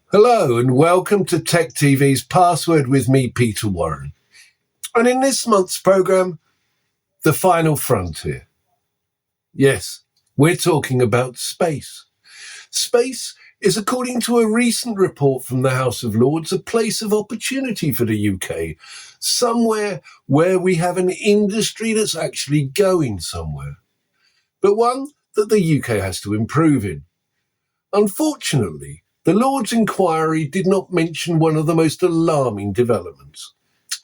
Hello and welcome to Tech TV's Password with me, Peter Warren. And in this month's programme, The Final Frontier. Yes, we're talking about space. Space is, according to a recent report from the House of Lords, a place of opportunity for the UK, somewhere where we have an industry that's actually going somewhere, but one that the UK has to improve in. Unfortunately, the Lord's inquiry did not mention one of the most alarming developments,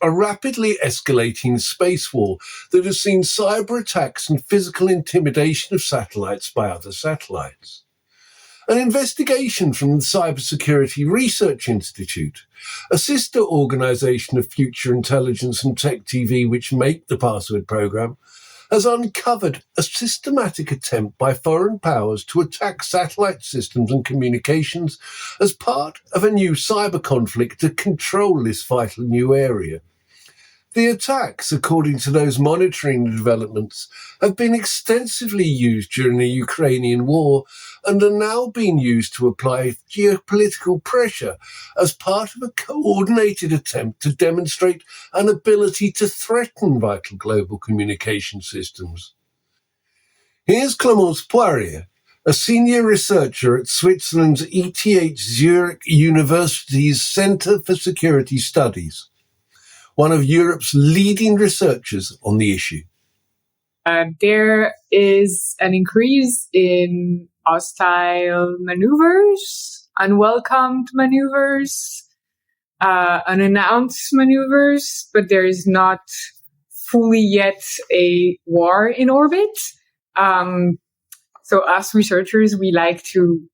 a rapidly escalating space war that has seen cyber attacks and physical intimidation of satellites by other satellites. An investigation from the Cybersecurity Research Institute, a sister organisation of Future Intelligence and Tech TV, which make the Password programme, has uncovered a systematic attempt by foreign powers to attack satellite systems and communications as part of a new cyber conflict to control this vital new area. The attacks, according to those monitoring the developments, have been extensively used during the Ukrainian war and are now being used to apply geopolitical pressure as part of a coordinated attempt to demonstrate an ability to threaten vital global communication systems. Here's Clemence Poirier, a senior researcher at Switzerland's Zurich University's Centre for Security Studies, one of Europe's leading researchers on the issue. There is an increase in hostile maneuvers, unwelcomed maneuvers, unannounced maneuvers, but there is not fully yet a war in orbit. So us researchers, we like to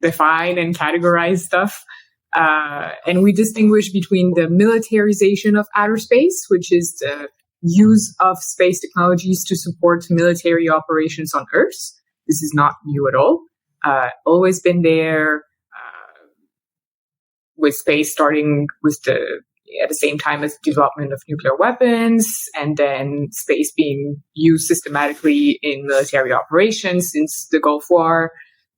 define and categorize stuff. And we distinguish between the militarization of outer space, which is the use of space technologies to support military operations on Earth. This is not new at all. Always been there, with space starting with at the same time as development of nuclear weapons, and then space being used systematically in military operations since the Gulf War.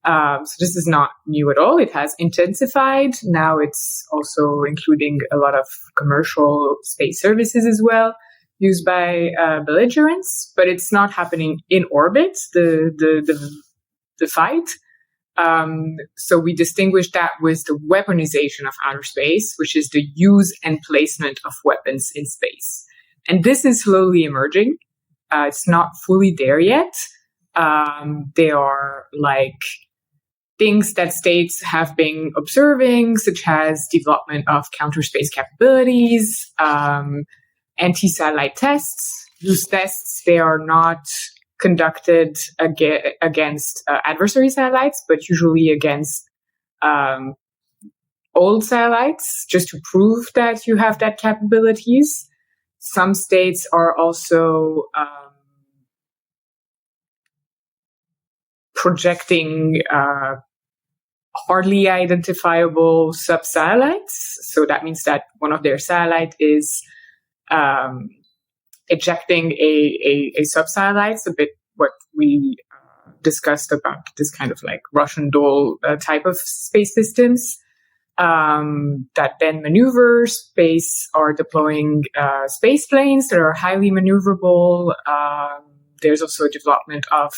So this is not new at all. It has intensified. Now it's also including a lot of commercial space services as well, used by belligerents, but it's not happening in orbit, the fight. So we distinguish that with the weaponization of outer space, which is the use and placement of weapons in space. And this is slowly emerging. It's not fully there yet. They are like things that states have been observing, such as development of counter space capabilities, anti-satellite tests. Those tests, they are not conducted against adversary satellites, but usually against old satellites, just to prove that you have that capabilities. Some states are also projecting hardly identifiable sub-satellites. So that means that one of their satellites is ejecting a sub-satellite. It's a bit what we discussed about this kind of like Russian doll type of space systems that then maneuver space, are deploying space planes that are highly maneuverable. There's also a development of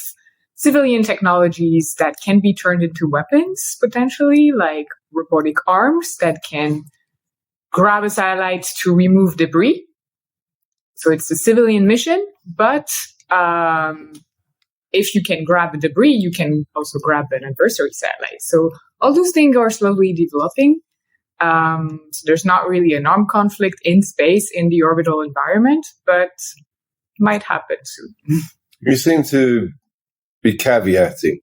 civilian technologies that can be turned into weapons, potentially, like robotic arms that can grab a satellite to remove debris. So it's a civilian mission, but if you can grab the debris, you can also grab an adversary satellite. So all those things are slowly developing. So there's not really an armed conflict in space in the orbital environment, but might happen soon. You seem to be caveating.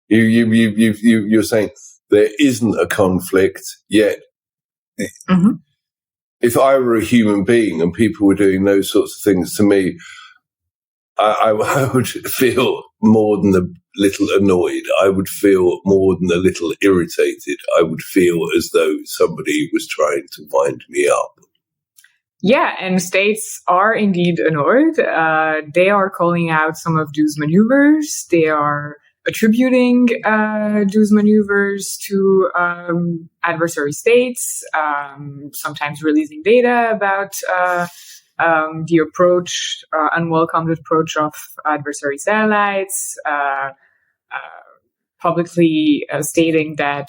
You're saying there isn't a conflict yet. Mm-hmm. If I were a human being and people were doing those sorts of things to me, I would feel more than a little annoyed. I would feel more than a little irritated. I would feel as though somebody was trying to wind me up. Yeah, and states are indeed annoyed. They are calling out some of those maneuvers. They are attributing those maneuvers to adversary states, sometimes releasing data about the approach, unwelcomed approach of adversary satellites, publicly stating that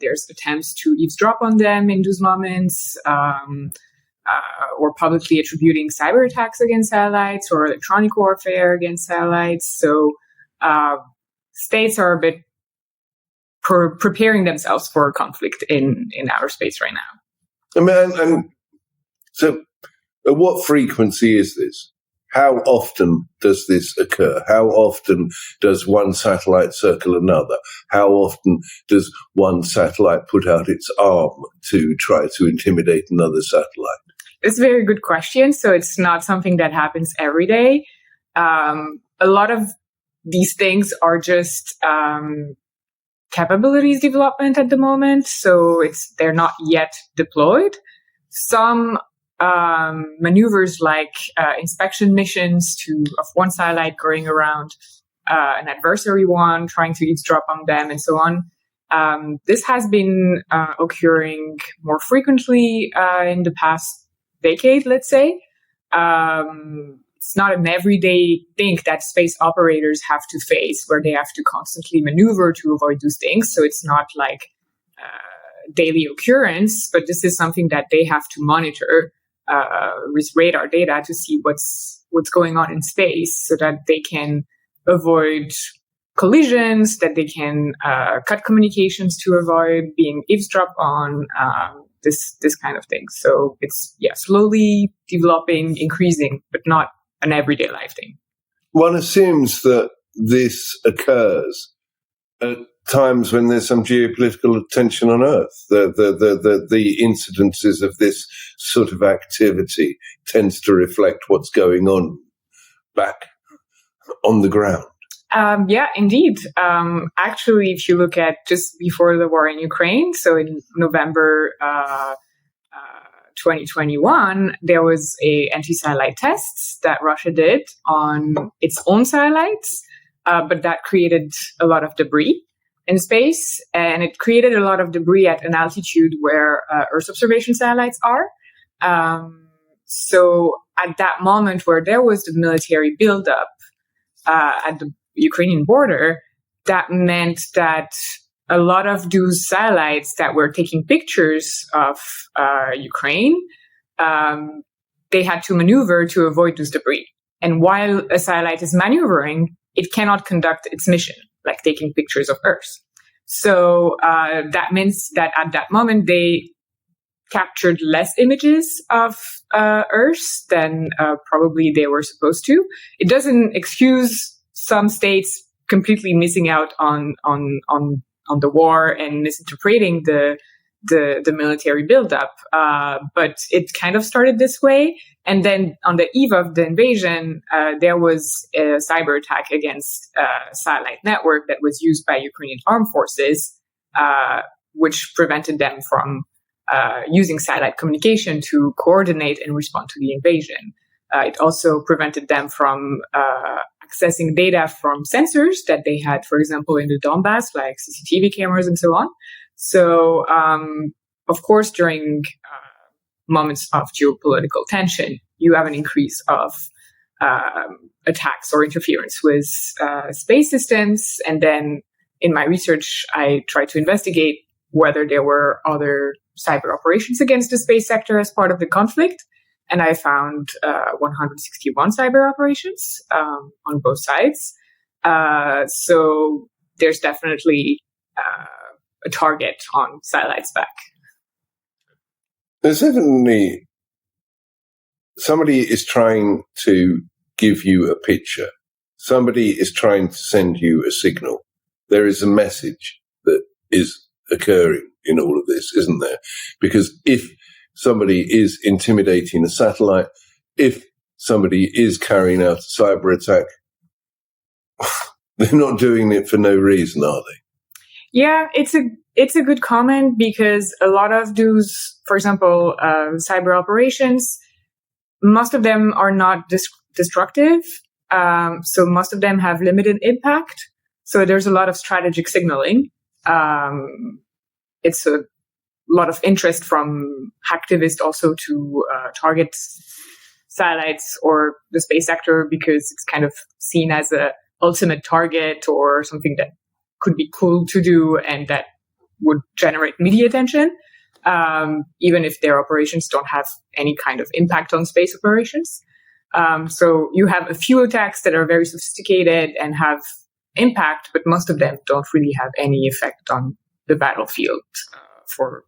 there's attempts to eavesdrop on them in those moments, or publicly attributing cyber attacks against satellites or electronic warfare against satellites. So states are a bit preparing themselves for a conflict in outer space right now. And so at what frequency is this? How often does this occur? How often does one satellite circle another? How often does one satellite put out its arm to try to intimidate another satellite? It's a very good question. So it's not something that happens every day. A lot of these things are just capabilities development at the moment. So they're not yet deployed. Some maneuvers like inspection missions of one satellite going around an adversary one, trying to eavesdrop on them and so on. This has been occurring more frequently in the past decade, let's say. It's not an everyday thing that space operators have to face, where they have to constantly maneuver to avoid those things. So it's not like daily occurrence, but this is something that they have to monitor with radar data to see what's going on in space, so that they can avoid collisions, that they can cut communications to avoid being eavesdropped on, this kind of thing. So it's slowly developing, increasing, but not an everyday life thing. One assumes that this occurs at times when there's some geopolitical tension on Earth. The incidences of this sort of activity tends to reflect what's going on back on the ground. Yeah, indeed. Actually, if you look at just before the war in Ukraine, so in November 2021, there was a anti-satellite tests that Russia did on its own satellites, but that created a lot of debris in space, and it created a lot of debris at an altitude where Earth observation satellites are. So at that moment where there was the military buildup at the Ukrainian border, that meant that a lot of those satellites that were taking pictures of Ukraine, they had to maneuver to avoid this debris. And while a satellite is maneuvering, it cannot conduct its mission, like taking pictures of Earth. So that means that at that moment, they captured less images of Earth than probably they were supposed to. It doesn't excuse some states completely missing out on the war and misinterpreting the military buildup. But it kind of started this way. And then on the eve of the invasion, there was a cyber attack against a satellite network that was used by Ukrainian armed forces, which prevented them from using satellite communication to coordinate and respond to the invasion. It also prevented them from accessing data from sensors that they had, for example, in the Donbass, like CCTV cameras and so on. So, of course, during moments of geopolitical tension, you have an increase of attacks or interference with space systems. And then in my research, I tried to investigate whether there were other cyber operations against the space sector as part of the conflict. And I found 161 cyber operations on both sides. So there's definitely a target on satellites back. There's definitely somebody is trying to give you a picture. Somebody is trying to send you a signal. There is a message that is occurring in all of this, isn't there? Because if somebody is intimidating a satellite, if somebody is carrying out a cyber attack, they're not doing it for no reason, are they? Yeah, it's a good comment, because a lot of those, for example, cyber operations, most of them are not destructive. So most of them have limited impact. So there's a lot of strategic signaling. It's a lot of interest from hacktivists also to target satellites or the space sector because it's kind of seen as a ultimate target or something that could be cool to do and that would generate media attention, even if their operations don't have any kind of impact on space operations. So you have a few attacks that are very sophisticated and have impact, but most of them don't really have any effect on the battlefield for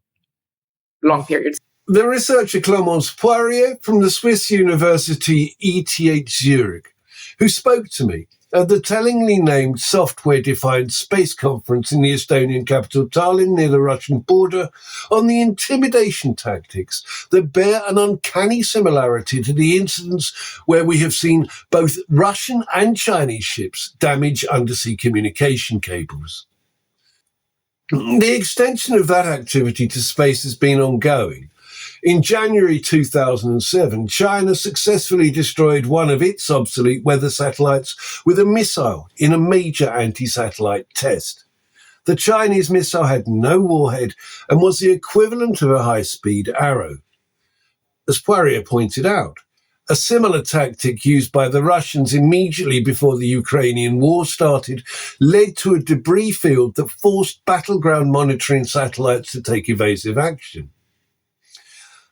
long periods. The researcher Clemence Poirier from the Swiss University ETH Zurich, who spoke to me at the tellingly named Software-Defined Space Conference in the Estonian capital Tallinn near the Russian border on the intimidation tactics that bear an uncanny similarity to the incidents where we have seen both Russian and Chinese ships damage undersea communication cables. The extension of that activity to space has been ongoing. In January 2007, China successfully destroyed one of its obsolete weather satellites with a missile in a major anti-satellite test. The Chinese missile had no warhead and was the equivalent of a high-speed arrow. As Poirier pointed out, a similar tactic used by the Russians immediately before the Ukrainian war started led to a debris field that forced battleground monitoring satellites to take evasive action.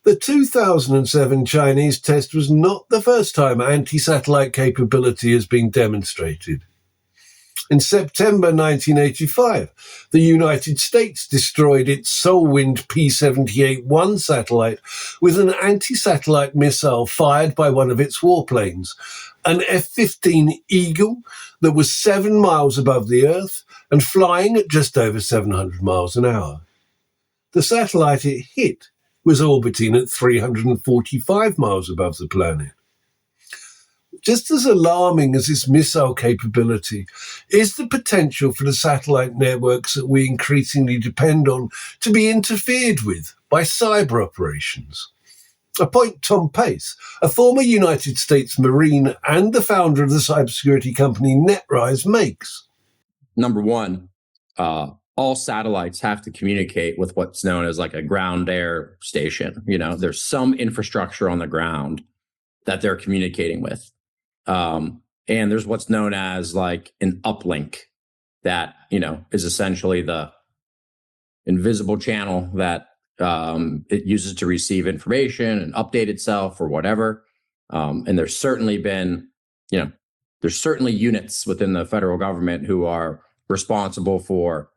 The 2007 Chinese test was not the first time anti-satellite capability has been demonstrated. In September 1985, the United States destroyed its Solwind P-78-1 satellite with an anti-satellite missile fired by one of its warplanes, an F-15 Eagle that was 7 miles above the Earth and flying at just over 700 miles an hour. The satellite it hit was orbiting at 345 miles above the planet. Just as alarming as this missile capability is the potential for the satellite networks that we increasingly depend on to be interfered with by cyber operations. A point Tom Pace, a former United States Marine and the founder of the cybersecurity company NetRise, makes. Number one, all satellites have to communicate with what's known as like a ground air station. You know, there's some infrastructure on the ground that they're communicating with. And there's what's known as like an uplink that, you know, is essentially the invisible channel that it uses to receive information and update itself or whatever. And there's certainly been, you know, there's certainly units within the federal government who are responsible for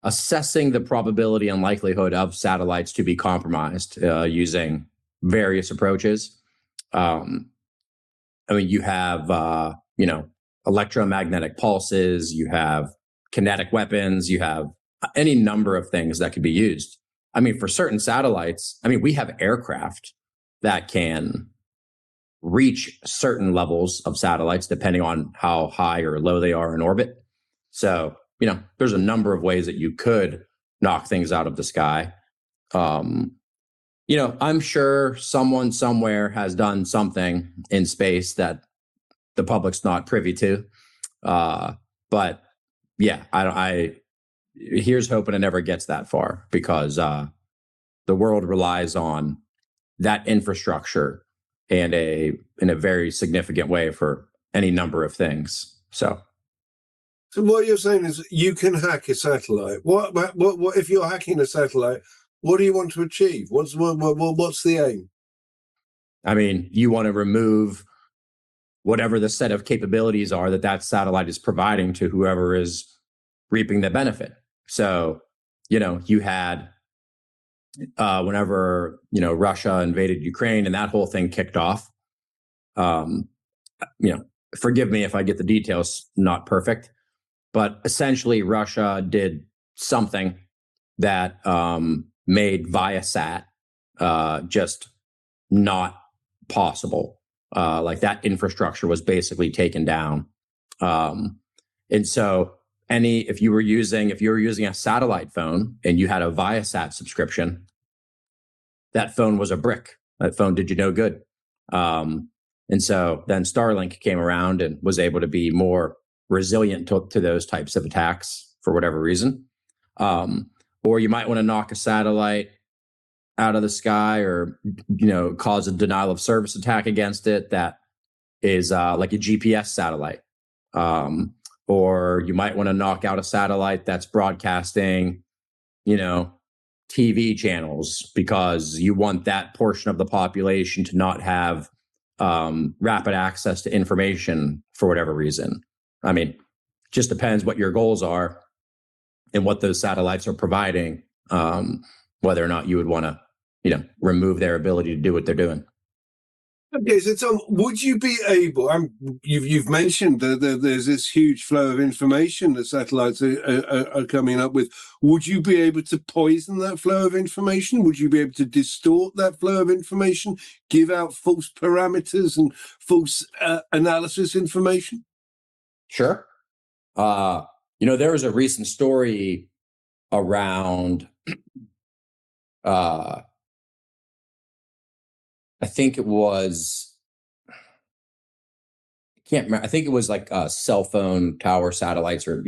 assessing the probability and likelihood of satellites to be compromised using various approaches. I mean, you have, you know, electromagnetic pulses, you have kinetic weapons, you have any number of things that could be used. I mean, for certain satellites, I mean, we have aircraft that can reach certain levels of satellites depending on how high or low they are in orbit. So, you know, there's a number of ways that you could knock things out of the sky. You know, I'm sure someone somewhere has done something in space that the public's not privy to. But yeah, here's hoping it never gets that far because the world relies on that infrastructure and in a very significant way for any number of things. So what you're saying is you can hack a satellite. What if you're hacking a satellite? What do you want to achieve? What's the aim? I mean, you want to remove whatever the set of capabilities are that satellite is providing to whoever is reaping the benefit. So, you know, you had whenever, you know, Russia invaded Ukraine and that whole thing kicked off, you know, forgive me if I get the details not perfect, but essentially Russia did something that made Viasat just not possible. Like that infrastructure was basically taken down. And so if you were using a satellite phone and you had a Viasat subscription, that phone was a brick. That phone did you no good. And so then Starlink came around and was able to be more resilient to those types of attacks for whatever reason. Or you might want to knock a satellite out of the sky, or cause a denial of service attack against it that is like a GPS satellite. Or you might want to knock out a satellite that's broadcasting, TV channels, because you want that portion of the population to not have rapid access to information for whatever reason. I mean, just depends what your goals are and what those satellites are providing, whether or not you would want to, remove their ability to do what they're doing. Okay, so Tom, would you be able? You've mentioned that there's this huge flow of information that satellites are coming up with. Would you be able to poison that flow of information? Would you be able to distort that flow of information, give out false parameters and false analysis information? Sure. There was a recent story around. I think it was, I can't remember. I think it was like cell phone tower satellites, or,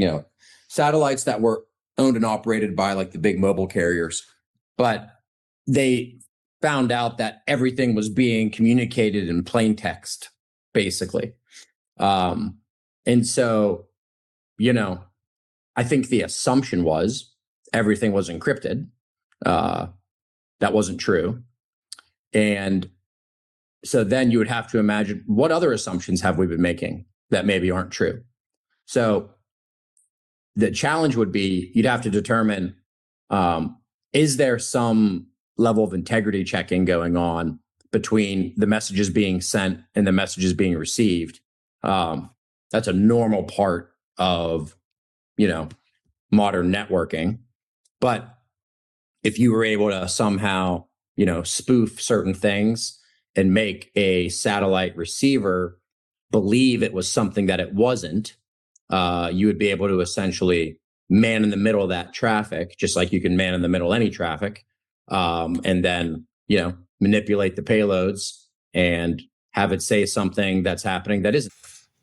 satellites that were owned and operated by like the big mobile carriers. But they found out that everything was being communicated in plain text, basically. And so, I think the assumption was everything was encrypted. That wasn't true. And so then you would have to imagine, what other assumptions have we been making that maybe aren't true? So the challenge would be, you'd have to determine, is there some level of integrity checking going on between the messages being sent and the messages being received? That's a normal part of, modern networking. But if you were able to somehow, spoof certain things and make a satellite receiver believe it was something that it wasn't, you would be able to essentially man in the middle of that traffic, just like you can man in the middle of any traffic, and then, manipulate the payloads and have it say something that's happening that isn't.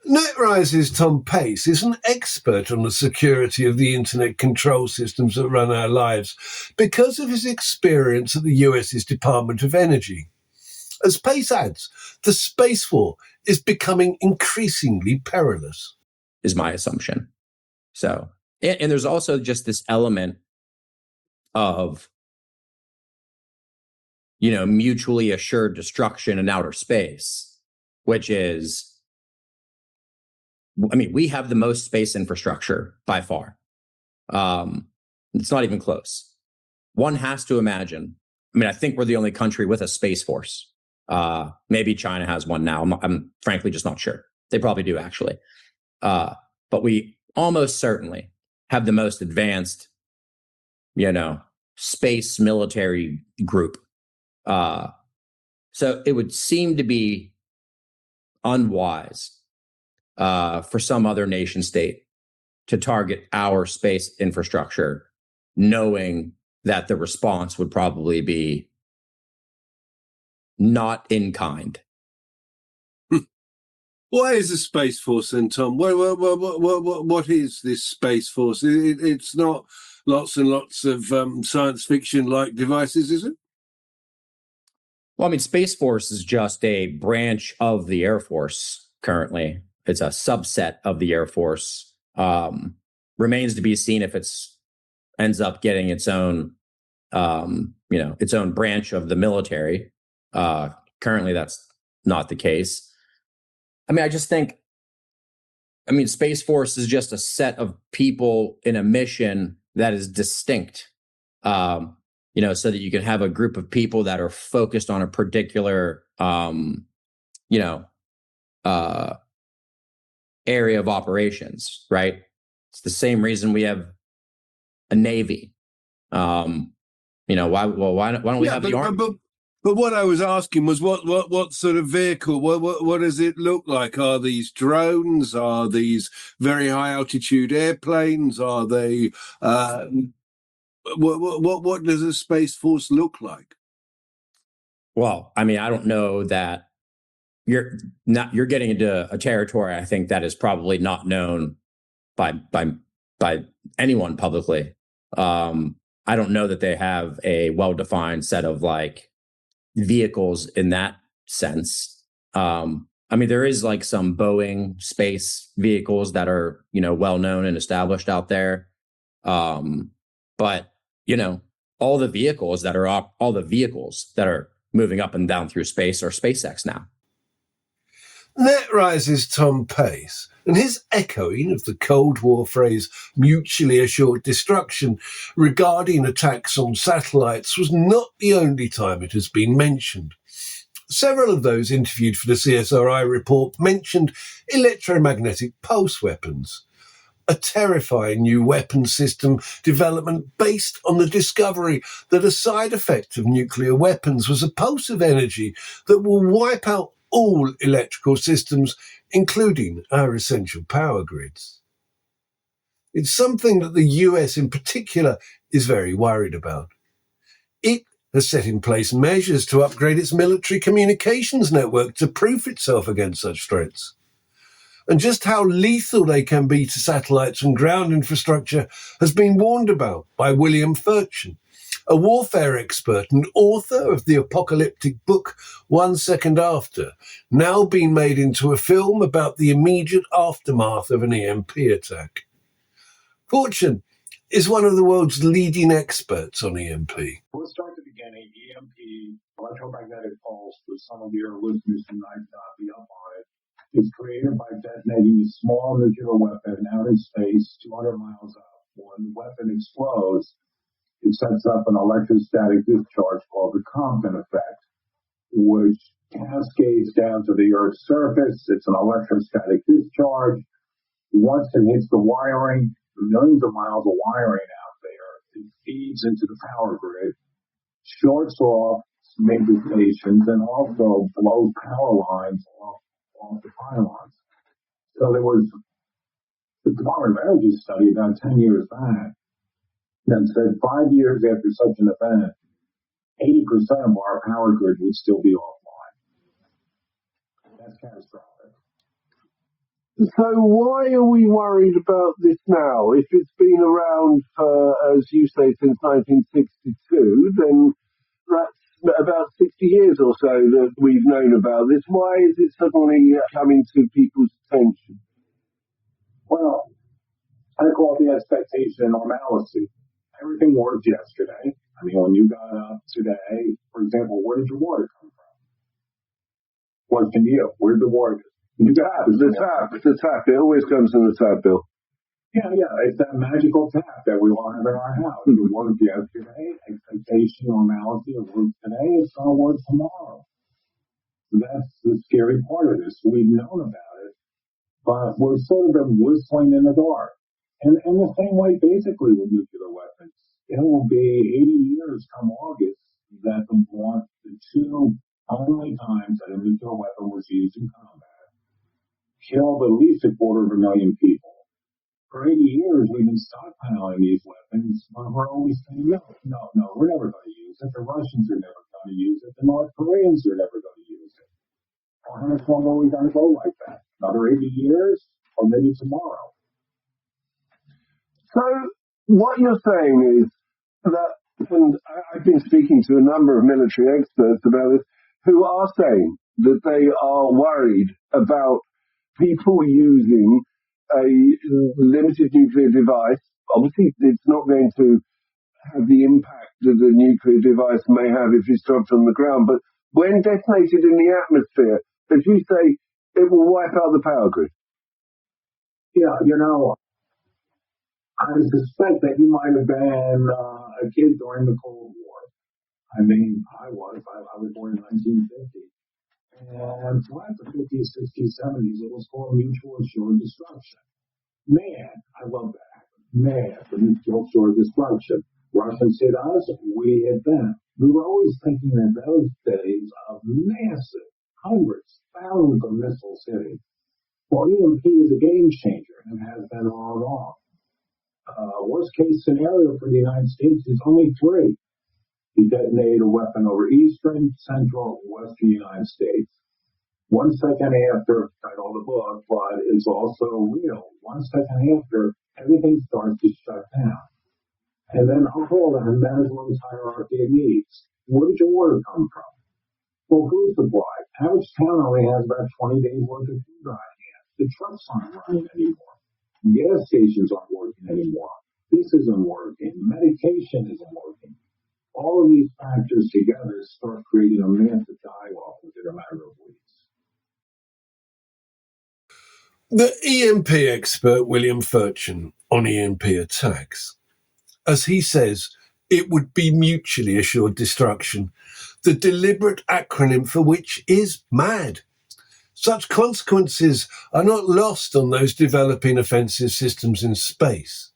NetRise's Tom Pace is an expert on the security of the internet control systems that run our lives because of his experience at the US's Department of Energy. As Pace adds, the space war is becoming increasingly perilous. Is my assumption. So, and there's also just this element of, mutually assured destruction in outer space, which is, we have the most space infrastructure by far. It's not even close. One has to imagine. I think we're the only country with a space force. Maybe China has one now. I'm frankly just not sure. They probably do, actually. But we almost certainly have the most advanced, space military group. So it would seem to be unwise for some other nation state to target our space infrastructure, knowing that the response would probably be not in kind. Why is the Space Force then, Tom? What is this Space Force? It's not lots and lots of science fiction-like devices, is it? Well, Space Force is just a branch of the Air Force currently. It's a subset of the Air Force. Remains to be seen if it's ends up getting its own, its own branch of the military. Currently, that's not the case. I just think, Space Force is just a set of people in a mission that is distinct, so that you can have a group of people that are focused on a particular, area of operations, right? It's the same reason we have a Navy. Why don't we have the Army? But what I was asking was what sort of vehicle? What does it look like? Are these drones? Are these very high altitude airplanes? Are they? What does a Space Force look like? Well, I don't know that you're getting into a territory, I think, that is probably not known by anyone publicly. I don't know that they have a well-defined set of like vehicles in that sense. I mean, there is like some Boeing space vehicles that are, you know, well known and established out there. But you know, all the vehicles that are moving up and down through space are SpaceX now. NetRise's Tom Pace, and his echoing of the Cold War phrase mutually assured destruction regarding attacks on satellites was not the only time it has been mentioned. Several of those interviewed for the CSRI report mentioned electromagnetic pulse weapons, a terrifying new weapon system development based on the discovery that a side effect of nuclear weapons was a pulse of energy that will wipe out all electrical systems, including our essential power grids. It's something that the US in particular is very worried about. It has set in place measures to upgrade its military communications network to proof itself against such threats. And just how lethal they can be to satellites and ground infrastructure has been warned about by William Furchen, a warfare expert and author of the apocalyptic book 1 Second After, now being made into a film about the immediate aftermath of an EMP attack. Furchen is one of the world's leading experts on EMP. We'll start at the beginning. EMP, electromagnetic pulse, for some of your listeners who might not be up on it, is created by detonating a small nuclear weapon out in space 200 miles up. When the weapon explodes, it sets up an electrostatic discharge called the Compton effect, which cascades down to the Earth's surface. It's an electrostatic discharge. Once it hits the wiring, millions of miles of wiring out there, it feeds into the power grid, shorts off major stations, and also blows power lines off the pylons. So there was the Department of Energy study about 10 years back that said 5 years after such an event, 80% of our power grid would still be offline. That's catastrophic. So why are we worried about this now? If it's been around for, as you say, since 1962, then that's about 60 years or so that we've known about this. Why is it suddenly coming to people's attention? Well, I call it the expectation of normalcy. Everything worked yesterday. I mean, when you got up today, for example, where did your water come from? Question to you, where did the water come from? The tap. It always comes in the tap, Bill. Yeah, it's that magical tap that we all have in our house. It worked yesterday, expectation, normality, it worked today, it's going to work tomorrow. That's the scary part of this. We've known about it, but we're sort of been whistling in the dark. And the same way, basically, with nuclear weapons. It will be 80 years come August that the two only times that a nuclear weapon was used in combat killed at least 250,000 people. For 80 years, we've been stockpiling these weapons, but we're always saying, no, we're never going to use it. The Russians are never going to use it. The North Koreans are never going to use it. Well, how much longer are we going to go like that? Another 80 years? Or maybe tomorrow? So what you're saying is that, and I've been speaking to a number of military experts about this, who are saying that they are worried about people using a limited nuclear device. Obviously, it's not going to have the impact that a nuclear device may have if it's dropped on the ground, but when detonated in the atmosphere, as you say, it will wipe out the power grid. Yeah, I suspect that you might have been a kid during the Cold War. I mean, I was born in 1950. And throughout the 50s, 60s, 70s, it was called mutual assured destruction. Man, I love that. Man, the mutual assured destruction. Russians hit us, we hit them. We were always thinking in those days of massive, hundreds, thousands of missiles hitting. Well, EMP is a game changer and has been all along. Worst case scenario for the United States is only 3. You detonate a weapon over eastern, central, western United States. 1 second after, title of the book, but it's also real. 1 second after, everything starts to shut down. And then, hold on, management's hierarchy of needs. Where did your order come from? Well, food supply. Average town only has about 20 days worth of food on hand. The trucks aren't running anymore. Gas stations aren't working anymore. This isn't working. Medication isn't working. All of these factors together start creating a massive die-off within a matter of weeks. The EMP expert William Furchin on EMP attacks, as he says, it would be mutually assured destruction, the deliberate acronym for which is MAD. Such consequences are not lost on those developing offensive systems in space.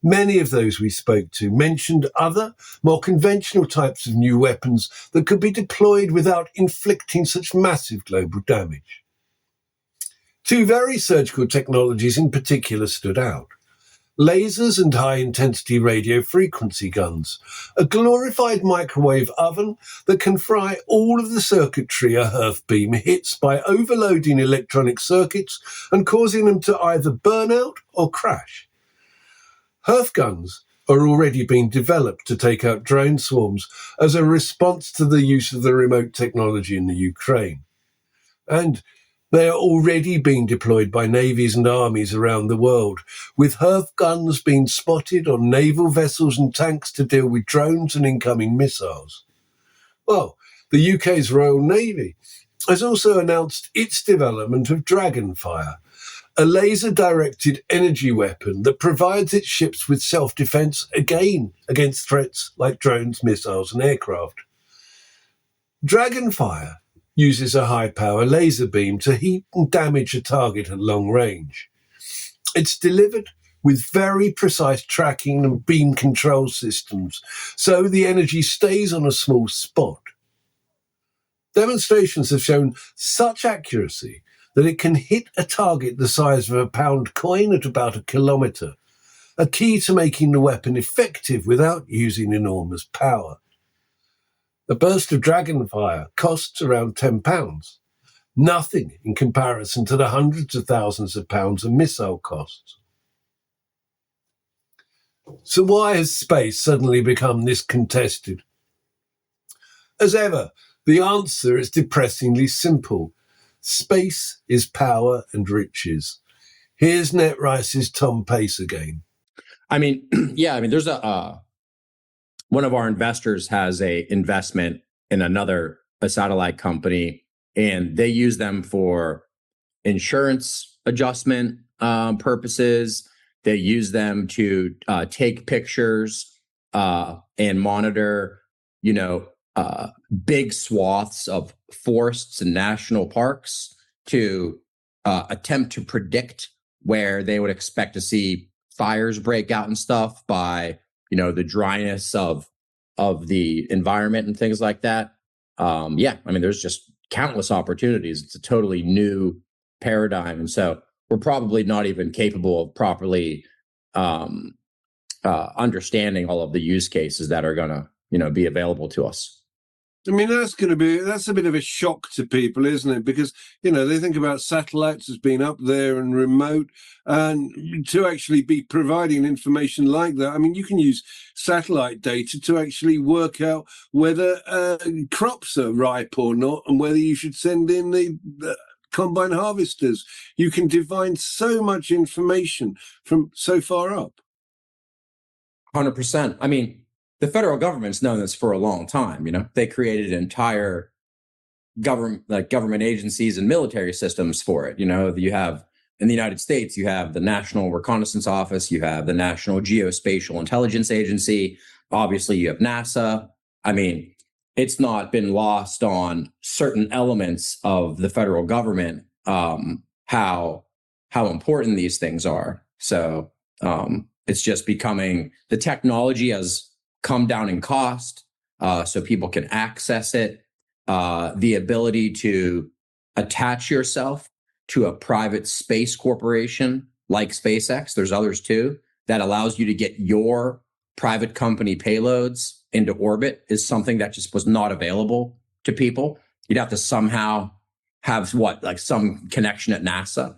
Many of those we spoke to mentioned other, more conventional types of new weapons that could be deployed without inflicting such massive global damage. Two very surgical technologies in particular stood out. Lasers and high-intensity radio frequency guns, a glorified microwave oven that can fry all of the circuitry a HERF beam hits by overloading electronic circuits and causing them to either burn out or crash. HERF guns are already being developed to take out drone swarms as a response to the use of the remote technology in the Ukraine. And they are already being deployed by navies and armies around the world, with HERF guns being spotted on naval vessels and tanks to deal with drones and incoming missiles. Well, the UK's Royal Navy has also announced its development of Dragonfire, a laser-directed energy weapon that provides its ships with self-defense again against threats like drones, missiles, and aircraft. Dragonfire uses a high-power laser beam to heat and damage a target at long range. It's delivered with very precise tracking and beam control systems, so the energy stays on a small spot. Demonstrations have shown such accuracy that it can hit a target the size of a pound coin at about 1 kilometre, a key to making the weapon effective without using enormous power. A burst of Dragonfire costs around £10, nothing in comparison to the hundreds of thousands of pounds of missile costs. So why has space suddenly become this contested? As ever, the answer is depressingly simple. Space is power and riches. Here's NetRice's Tom Pace again. There's one of our investors has a investment in a satellite company, and they use them for insurance adjustment purposes. They use them to take pictures and monitor, big swaths of forests and national parks to attempt to predict where they would expect to see fires break out and stuff by, the dryness of the environment and things like that. There's just countless opportunities. It's a totally new paradigm. And so we're probably not even capable of properly understanding all of the use cases that are going to, be available to us. I mean, that's a bit of a shock to people, isn't it? Because, they think about satellites as being up there and remote, and to actually be providing information like that. I mean, you can use satellite data to actually work out whether crops are ripe or not, and whether you should send in the combine harvesters. You can divine so much information from so far up. 100%. I mean, the federal government's known this for a long time. They created entire government agencies and military systems for it. You have in the United States, you have the National Reconnaissance Office, you have the National Geospatial Intelligence Agency. Obviously, you have NASA. I mean, it's not been lost on certain elements of the federal government how important these things are. So it's just becoming, the technology has come down in cost, so people can access it. The ability to attach yourself to a private space corporation like SpaceX, there's others too, that allows you to get your private company payloads into orbit, is something that just was not available to people. You'd have to somehow have like some connection at NASA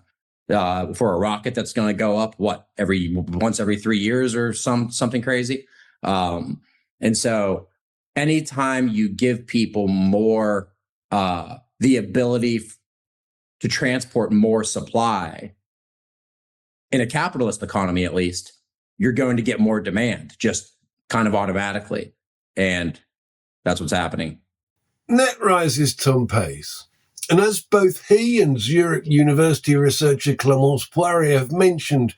for a rocket that's going to go up once every 3 years or something crazy. And so anytime you give people more the ability to transport more supply in a capitalist economy, at least, you're going to get more demand just kind of automatically. And that's what's happening. NetRise's Tom Pace. And as both he and Zurich University researcher Clemence Poirier have mentioned,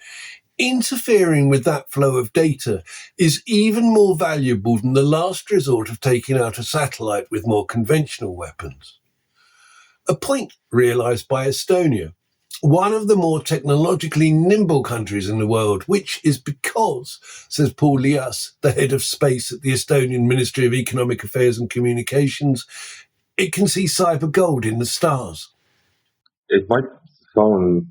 interfering with that flow of data is even more valuable than the last resort of taking out a satellite with more conventional weapons. A point realised by Estonia, one of the more technologically nimble countries in the world, which is because, says Paul Lias, the head of space at the Estonian Ministry of Economic Affairs and Communications, it can see cyber gold in the stars. It might sound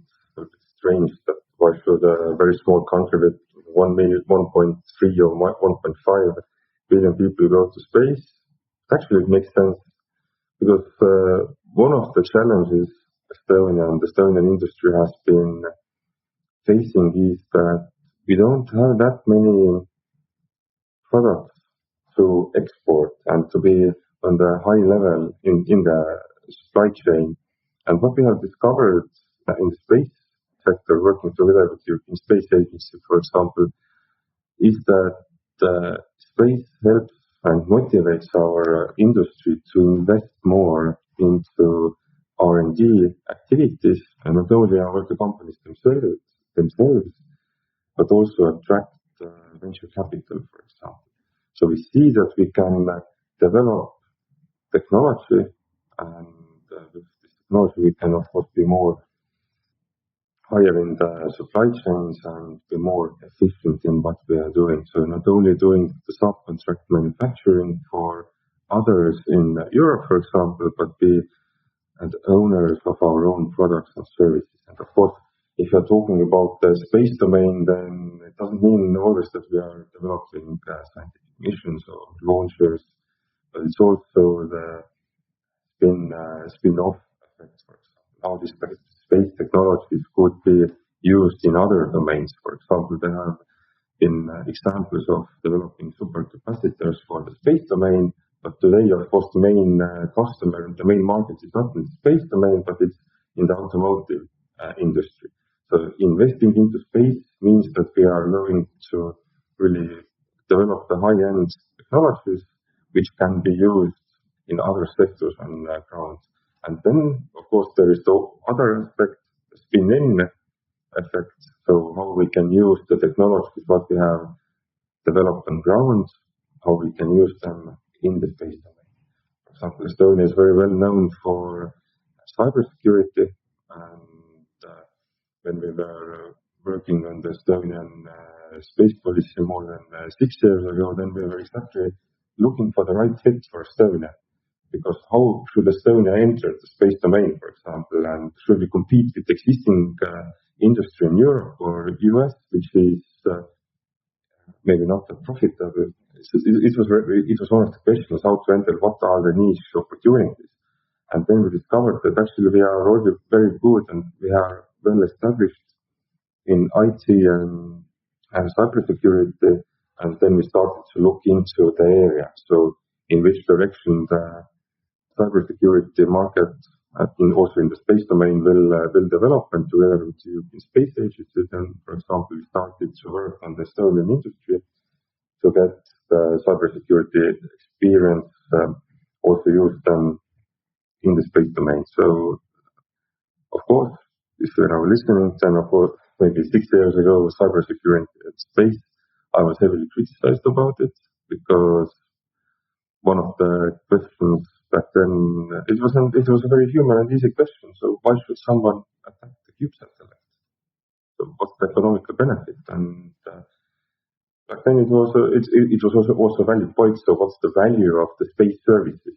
strange that why should a very small country with 1.3 or 1.5 billion people go to space? Actually, it makes sense because one of the challenges Estonia and the Estonian industry has been facing is that we don't have that many products to export and to be on the high level in the supply chain. And what we have discovered in the space sector, working together with the European Space Agency, for example, is that space helps and motivates our industry to invest more into R&D activities, and not only our the companies themselves, but also attract venture capital, for example. So we see that we can develop technology, and with this technology we can of course be more higher in the supply chains and be more efficient in what we are doing. So not only doing the subcontract manufacturing for others in Europe, for example, but be owners of our own products and services. And of course, if you're talking about the space domain, then it doesn't mean always that we are developing scientific missions or launchers, but it's also the spin-off effects, for example. How these space technologies could be used in other domains. For example, there have been examples of developing supercapacitors for the space domain, but today, of course, the main customer, the main market is not in the space domain, but it's in the automotive industry. So investing into space means that we are going to really develop the high-end technologies which can be used in other sectors and grounds. And then, of course, there is the other aspect, the spin-in effect. So how we can use the technologies what we have developed on ground, how we can use them in the space domain. For example, Estonia is very well known for cybersecurity, and when we were working on the Estonian space policy more than 6 years ago, then we were exactly looking for the right fit for Estonia. Because how should Estonia enter the space domain, for example, and should we compete with existing industry in Europe or US, which is maybe not that profitable? It was one of the questions, how to enter, what are the niche opportunities? And then we discovered that actually we are already very good and we are well established in IT and cybersecurity, and then we started to look into the area. So in which direction the cybersecurity market, also in the space domain, will develop, and together with the European Space Agency, then, for example, we started to work on the Estonian industry to get the cybersecurity experience also used in the space domain. So, of course, if you're now listening, then of course, maybe 6 years ago, cybersecurity at space, I was heavily criticized about it because one of the questions back then, it was a very human and easy question. So why should someone attack the Cube satellite? So what's the economical benefit? And back then it was also a valid point. So what's the value of the space services?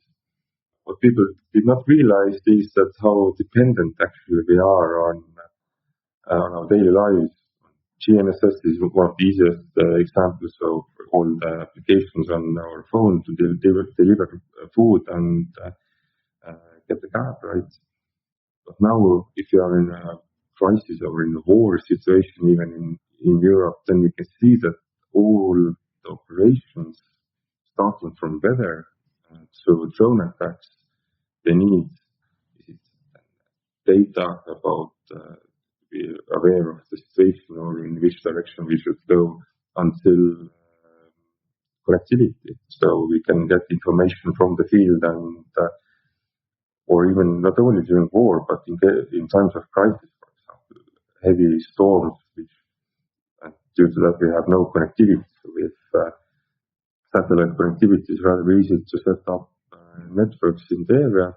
What people did not realize is that how dependent actually we are on our daily lives. GNSS is one of the easiest examples of all the applications on our phone to deliver food and get the cab, right? But now, if you are in a crisis or in a war situation, even in Europe, then we can see that all the operations, starting from weather to drone attacks, they need data about be aware of the situation or in which direction we should go until connectivity. So we can get information from the field and or even not only during war, but in times of crisis, for example, heavy storms, which due to that we have no connectivity. So with satellite connectivity, it's rather easy to set up networks in the area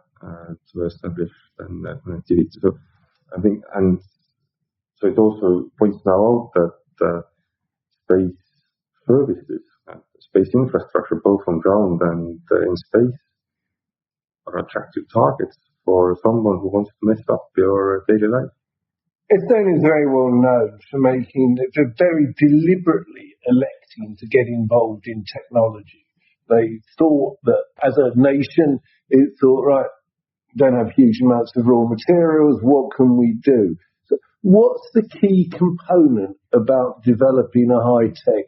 to establish connectivity. So I think, and so it also points now out that space services, space infrastructure, both on ground and in space, are attractive targets for someone who wants to mess up your daily life. Estonia is very well known for very deliberately electing to get involved in technology. They thought that as a nation, it thought, right, don't have huge amounts of raw materials, what can we do? So what's the key component about developing a high-tech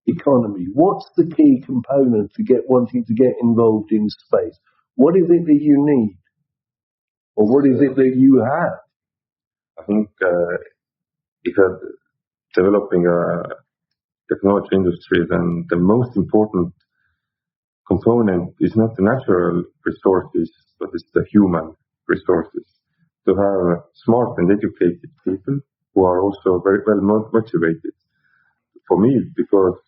economy? What's the key component to wanting to get involved in space? What is it that you need? Or what is it that you have? I think if you're developing a technology industry, then the most important component is not the natural resources, but it's the human resources. To have smart and educated people who are also very well motivated. For me, because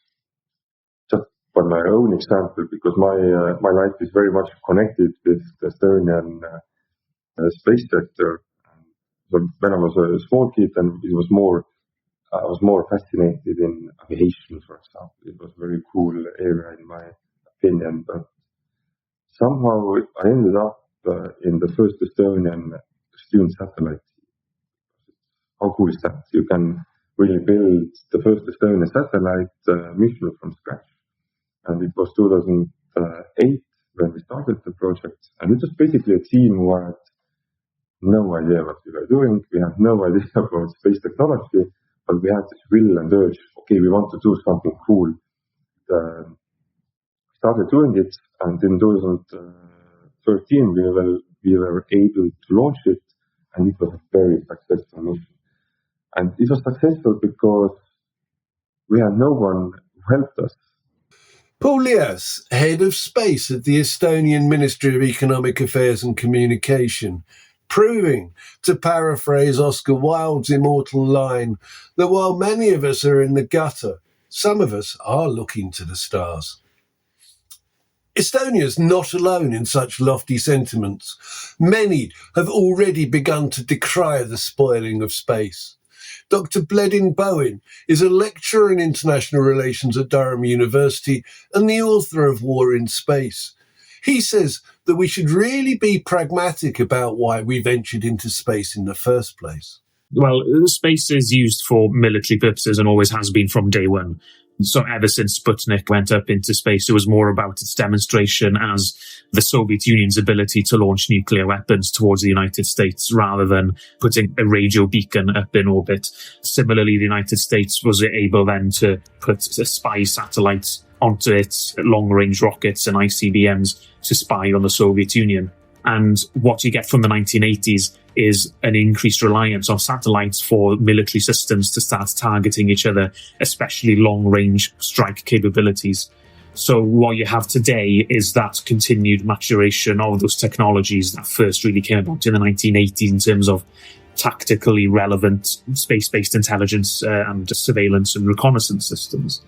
just by my own example, because my life is very much connected with the Estonian space sector. So when I was a small kid, and I was more fascinated in aviation, for example. It was a very cool area in my opinion, but somehow I ended up in the first Estonian student satellite. How cool is that? You can really build the first Estonian satellite mission from scratch. And it was 2008 when we started the project. And it was basically a team who had no idea what we were doing. We had no idea about space technology, but we had this will and urge, okay, we want to do something cool. Started doing it, and in 2013 we were able to launch it, and it was a very successful mission. And it was successful because we had no one who helped us. Paul Lias, head of space at the Estonian Ministry of Economic Affairs and Communication, proving, to paraphrase Oscar Wilde's immortal line, that while many of us are in the gutter, some of us are looking to the stars. Estonia's not alone in such lofty sentiments. Many have already begun to decry the spoiling of space. Dr. Bledin Bowen is a lecturer in international relations at Durham University and the author of War in Space. He says that we should really be pragmatic about why we ventured into space in the first place. Well, space is used for military purposes and always has been from day one. So ever since Sputnik went up into space, it was more about its demonstration as the Soviet Union's ability to launch nuclear weapons towards the United States rather than putting a radio beacon up in orbit. Similarly, the United States was able then to put spy satellites onto its long-range rockets and ICBMs to spy on the Soviet Union. And what you get from the 1980s is an increased reliance on satellites for military systems to start targeting each other, especially long-range strike capabilities. So what you have today is that continued maturation of those technologies that first really came about in the 1980s in terms of tactically relevant space-based intelligence and surveillance and reconnaissance systems.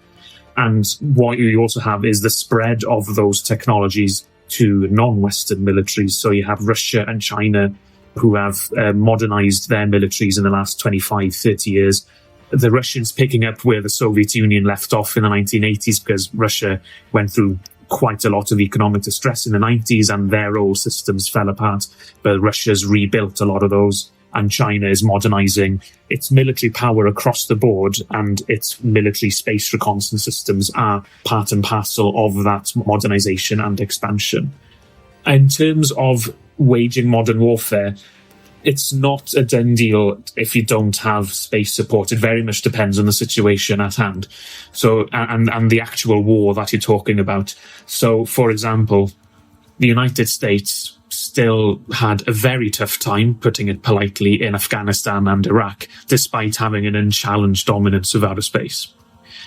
And what you also have is the spread of those technologies to non-Western militaries. So you have Russia and China who have modernized their militaries in the last 25, 30 years. The Russians picking up where the Soviet Union left off in the 1980s because Russia went through quite a lot of economic distress in the 90s and their old systems fell apart. But Russia's rebuilt a lot of those, and China is modernizing its military power across the board, and its military space reconnaissance systems are part and parcel of that modernization and expansion. In terms of waging modern warfare, It's not a done deal if you don't have space support. It very much depends on the situation at hand. So, and the actual war that you're talking about. So, for example, the United States still had a very tough time, putting it politely, in Afghanistan and Iraq, despite having an unchallenged dominance of outer space.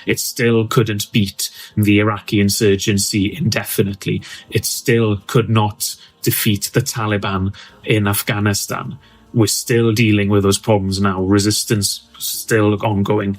It still couldn't beat the Iraqi insurgency indefinitely. It still could not defeat the Taliban in Afghanistan. We're still dealing with those problems now. Resistance still ongoing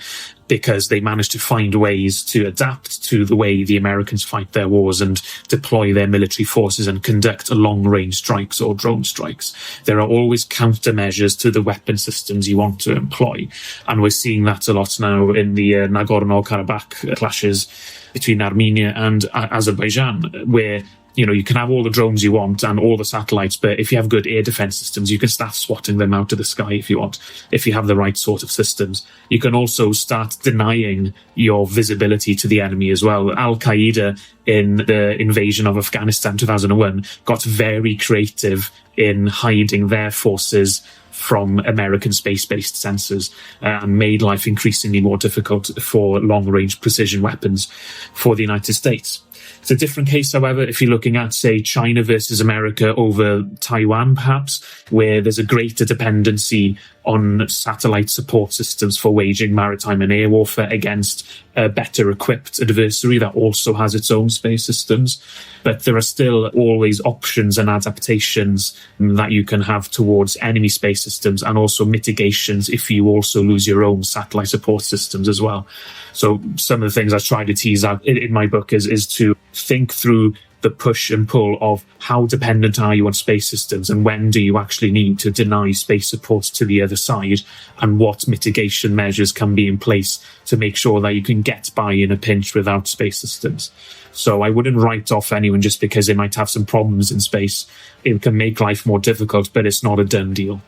because they managed to find ways to adapt to the way the Americans fight their wars and deploy their military forces and conduct long-range strikes or drone strikes. There are always countermeasures to the weapon systems you want to employ. And we're seeing that a lot now in the Nagorno-Karabakh clashes between Armenia and Azerbaijan, where you can have all the drones you want and all the satellites, but if you have good air defense systems, you can start swatting them out of the sky if you want, if you have the right sort of systems. You can also start denying your visibility to the enemy as well. Al-Qaeda in the invasion of Afghanistan 2001 got very creative in hiding their forces from American space-based sensors and made life increasingly more difficult for long-range precision weapons for the United States. It's a different case, however, if you're looking at, say, China versus America over Taiwan, perhaps, where there's a greater dependency on satellite support systems for waging maritime and air warfare against a better equipped adversary that also has its own space systems. But there are still always options and adaptations that you can have towards enemy space systems, and also mitigations if you also lose your own satellite support systems as well. So some of the things I try to tease out in my book is to think through the push and pull of how dependent are you on space systems, and when do you actually need to deny space support to the other side, and what mitigation measures can be in place to make sure that you can get by in a pinch without space systems. So I wouldn't write off anyone just because they might have some problems in space. It can make life more difficult, but it's not a done deal.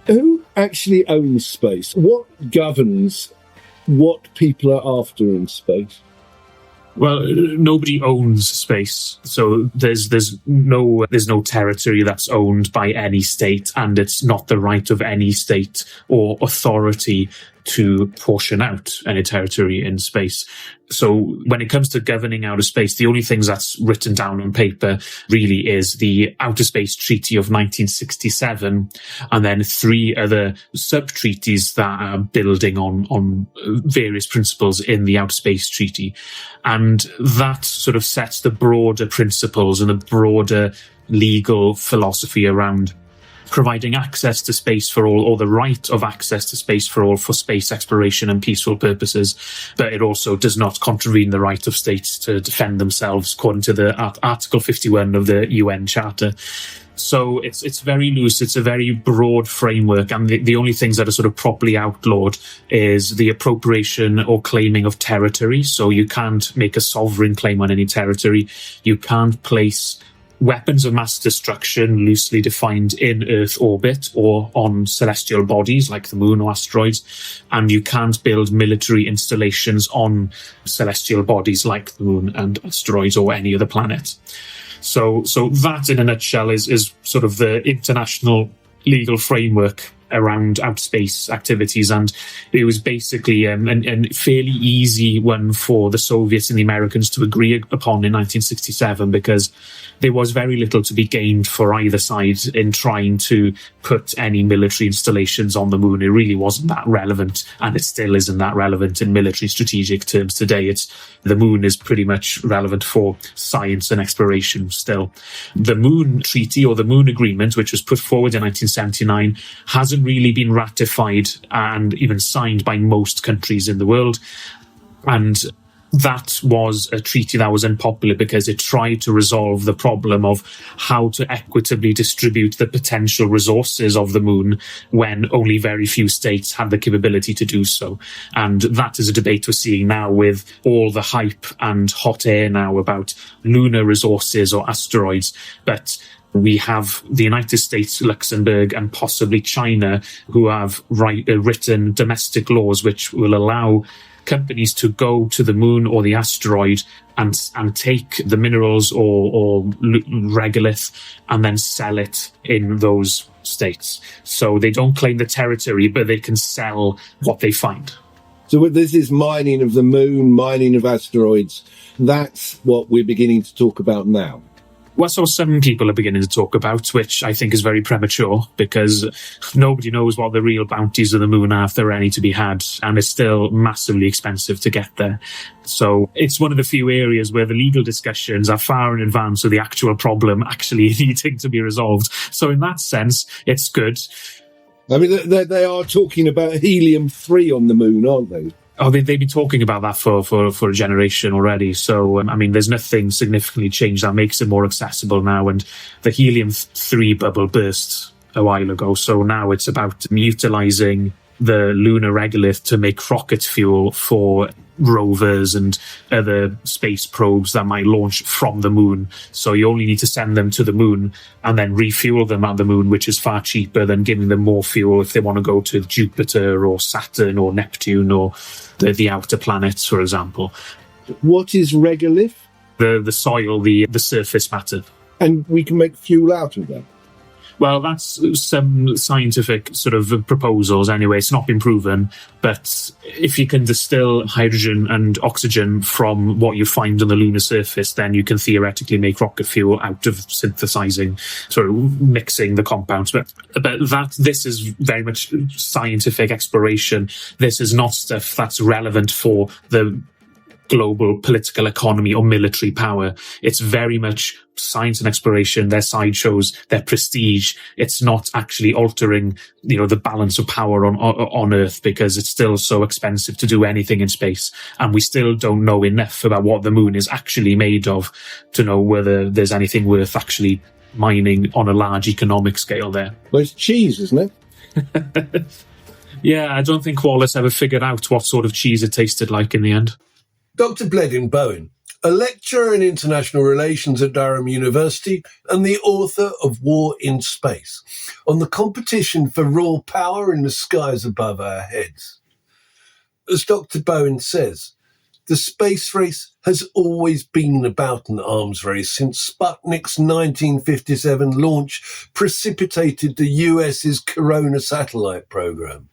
Who actually owns space? What governs what people are after in space? Well, nobody owns space, so there's no territory that's owned by any state, and it's not the right of any state or authority to portion out any territory in space. So when it comes to governing outer space, the only things that's written down on paper really is the Outer Space Treaty of 1967, and then 3 other sub-treaties that are building on various principles in the Outer Space Treaty. And that sort of sets the broader principles and the broader legal philosophy around providing access to space for all, or the right of access to space for all, for space exploration and peaceful purposes. But it also does not contravene the right of states to defend themselves, according to the Article 51 of the UN Charter. So it's very loose. It's a very broad framework. And the only things that are sort of properly outlawed is the appropriation or claiming of territory. So you can't make a sovereign claim on any territory. You can't place weapons of mass destruction loosely defined in Earth orbit or on celestial bodies like the moon or asteroids. And you can't build military installations on celestial bodies like the moon and asteroids or any other planet. So that in a nutshell is sort of the international legal framework around outer space activities. And it was basically a fairly easy one for the Soviets and the Americans to agree upon in 1967, because there was very little to be gained for either side in trying to put any military installations on the moon. It really wasn't that relevant, and it still isn't that relevant in military strategic terms today. The moon is pretty much relevant for science and exploration still. The Moon Treaty, or the Moon Agreement, which was put forward in 1979, hasn't really been ratified and even signed by most countries in the world. And that was a treaty that was unpopular because it tried to resolve the problem of how to equitably distribute the potential resources of the moon when only very few states had the capability to do so. And that is a debate we're seeing now with all the hype and hot air now about lunar resources or asteroids. But we have the United States, Luxembourg, and possibly China, who have written domestic laws which will allow companies to go to the moon or the asteroid and take the minerals or regolith and then sell it in those states. So they don't claim the territory, but they can sell what they find. So this is mining of the moon, mining of asteroids. That's what we're beginning to talk about now. Well, so some people are beginning to talk about, which I think is very premature, because nobody knows what the real bounties of the moon are, if there are any to be had, and it's still massively expensive to get there. So it's one of the few areas where the legal discussions are far in advance of the actual problem actually needing to be resolved. So in that sense, it's good. I mean, they are talking about helium-3 on the moon, aren't they? Oh, they've been talking about that for a generation already. So, I mean, there's nothing significantly changed that makes it more accessible now. And the helium-3 bubble burst a while ago. So now it's about utilizing the lunar regolith to make rocket fuel for rovers and other space probes that might launch from the moon. So you only need to send them to the moon and then refuel them at the moon, which is far cheaper than giving them more fuel if they want to go to Jupiter or Saturn or Neptune or the outer planets, for example. What is regolith? The soil, the surface matter. And we can make fuel out of that? Well, that's some scientific sort of proposals anyway. It's not been proven, but if you can distill hydrogen and oxygen from what you find on the lunar surface, then you can theoretically make rocket fuel out of synthesizing, sort of mixing the compounds. But this is very much scientific exploration. This is not stuff that's relevant for the global political economy or military power. It's very much science and exploration, their sideshows, their prestige. It's not actually altering, the balance of power on Earth, because it's still so expensive to do anything in space. And we still don't know enough about what the moon is actually made of to know whether there's anything worth actually mining on a large economic scale there. Well, it's cheese, isn't it? Yeah, I don't think Wallace ever figured out what sort of cheese it tasted like in the end. Dr. Bledin Bowen, a lecturer in international relations at Durham University and the author of War in Space, on the competition for raw power in the skies above our heads. As Dr. Bowen says, the space race has always been about an arms race since Sputnik's 1957 launch precipitated the US's Corona satellite program.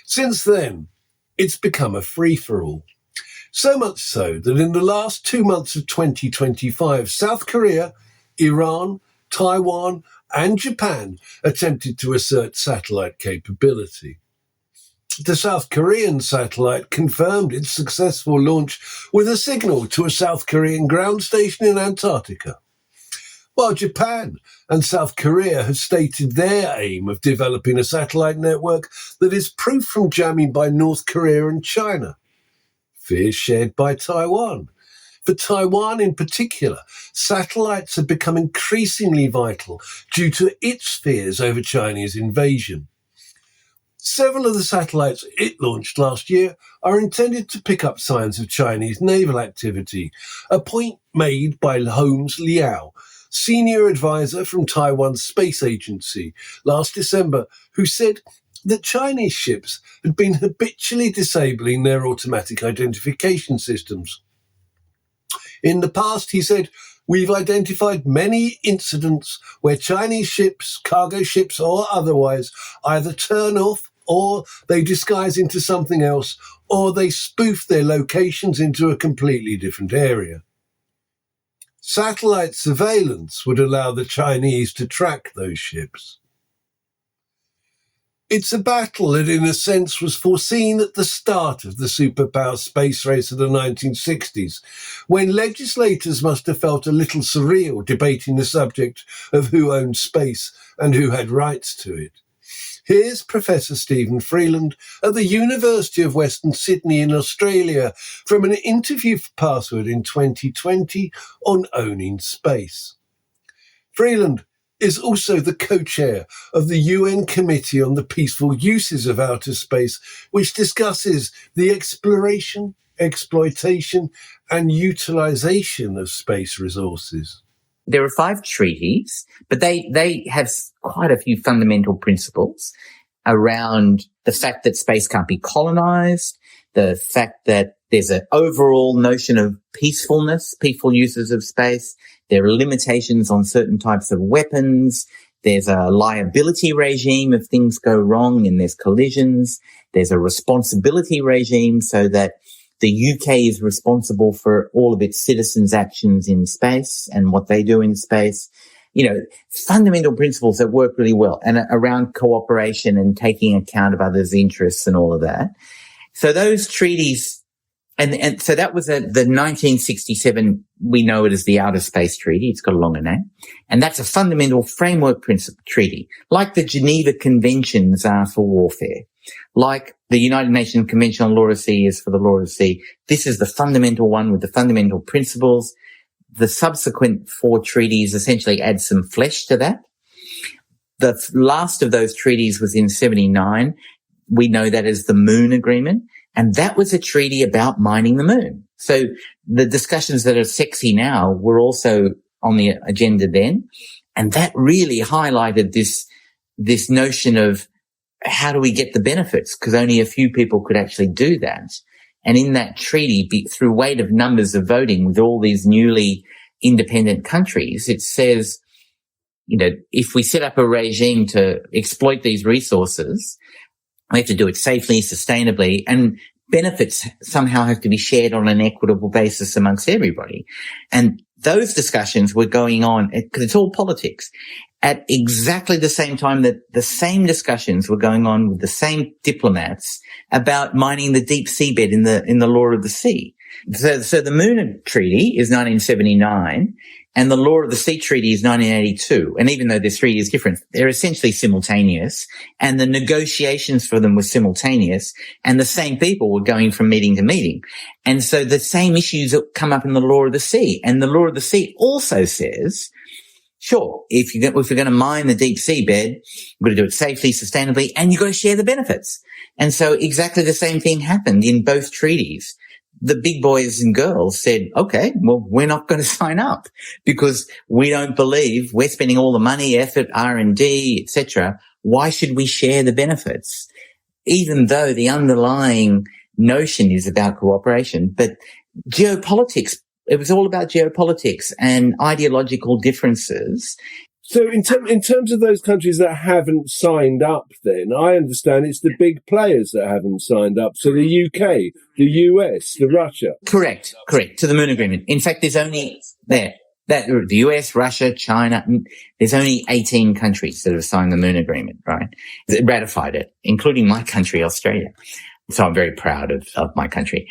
Since then, it's become a free-for-all. So much so that in the last 2 months of 2025, South Korea, Iran, Taiwan, and Japan attempted to assert satellite capability. The South Korean satellite confirmed its successful launch with a signal to a South Korean ground station in Antarctica, while Japan and South Korea have stated their aim of developing a satellite network that is proof from jamming by North Korea and China. Fears shared by Taiwan. For Taiwan in particular, satellites have become increasingly vital due to its fears over Chinese invasion. Several of the satellites it launched last year are intended to pick up signs of Chinese naval activity, a point made by Holmes Liao, senior advisor from Taiwan's space agency, last December, who said that Chinese ships had been habitually disabling their automatic identification systems. In the past, he said, we've identified many incidents where Chinese ships, cargo ships or otherwise, either turn off or they disguise into something else, or they spoof their locations into a completely different area. Satellite surveillance would allow the Chinese to track those ships. It's a battle that, in a sense, was foreseen at the start of the superpower space race of the 1960s, when legislators must have felt a little surreal debating the subject of who owned space and who had rights to it. Here's Professor Stephen Freeland at the University of Western Sydney in Australia from an interview for PassW0rd in 2020 on owning space. Freeland is also the co-chair of the UN Committee on the Peaceful Uses of Outer Space, which discusses the exploration, exploitation, and utilization of space resources. There are 5 treaties, but they have quite a few fundamental principles around the fact that space can't be colonized, the fact that there's an overall notion of peacefulness, peaceful uses of space. There are limitations on certain types of weapons. There's a liability regime if things go wrong and there's collisions. There's a responsibility regime so that the UK is responsible for all of its citizens' actions in space and what they do in space. Fundamental principles that work really well, and around cooperation and taking account of others' interests and all of that. So those treaties, and so that was the 1967, we know it as the Outer Space Treaty. It's got a longer name. And that's a fundamental framework principle treaty, like the Geneva Conventions are for warfare, like the United Nations Convention on Law of the Sea is for the law of the sea. This is the fundamental one with the fundamental principles. The subsequent 4 treaties essentially add some flesh to that. The last of those treaties was in 79. We know that as the Moon Agreement. And that was a treaty about mining the moon. So the discussions that are sexy now were also on the agenda then. And that really highlighted this notion of how do we get the benefits? Because only a few people could actually do that. And in that treaty, through weight of numbers of voting with all these newly independent countries, it says, if we set up a regime to exploit these resources, we have to do it safely, sustainably, and benefits somehow have to be shared on an equitable basis amongst everybody. And those discussions were going on, because it's all politics, at exactly the same time that the same discussions were going on with the same diplomats about mining the deep seabed in the law of the sea. So the Moon Treaty is 1979 and the Law of the Sea Treaty is 1982. And even though there's 3 years difference, they're essentially simultaneous, and the negotiations for them were simultaneous, and the same people were going from meeting to meeting. And so the same issues that come up in the Law of the Sea. And the Law of the Sea also says, sure, if you're going to mine the deep seabed, you've got to do it safely, sustainably, and you've got to share the benefits. And so exactly the same thing happened in both treaties. The big boys and girls said, okay, well, we're not going to sign up because we don't believe we're spending all the money, effort, R&D, etc. Why should we share the benefits? Even though the underlying notion is about cooperation, but geopolitics, it was all about geopolitics and ideological differences. So in terms of those countries that haven't signed up, then I understand it's the big players that haven't signed up. So the UK, the US, the Russia. Correct. To the Moon Agreement. In fact, there's only the US, Russia, China. There's only 18 countries that have signed the Moon Agreement, right? That ratified it, including my country, Australia. So I'm very proud of my country.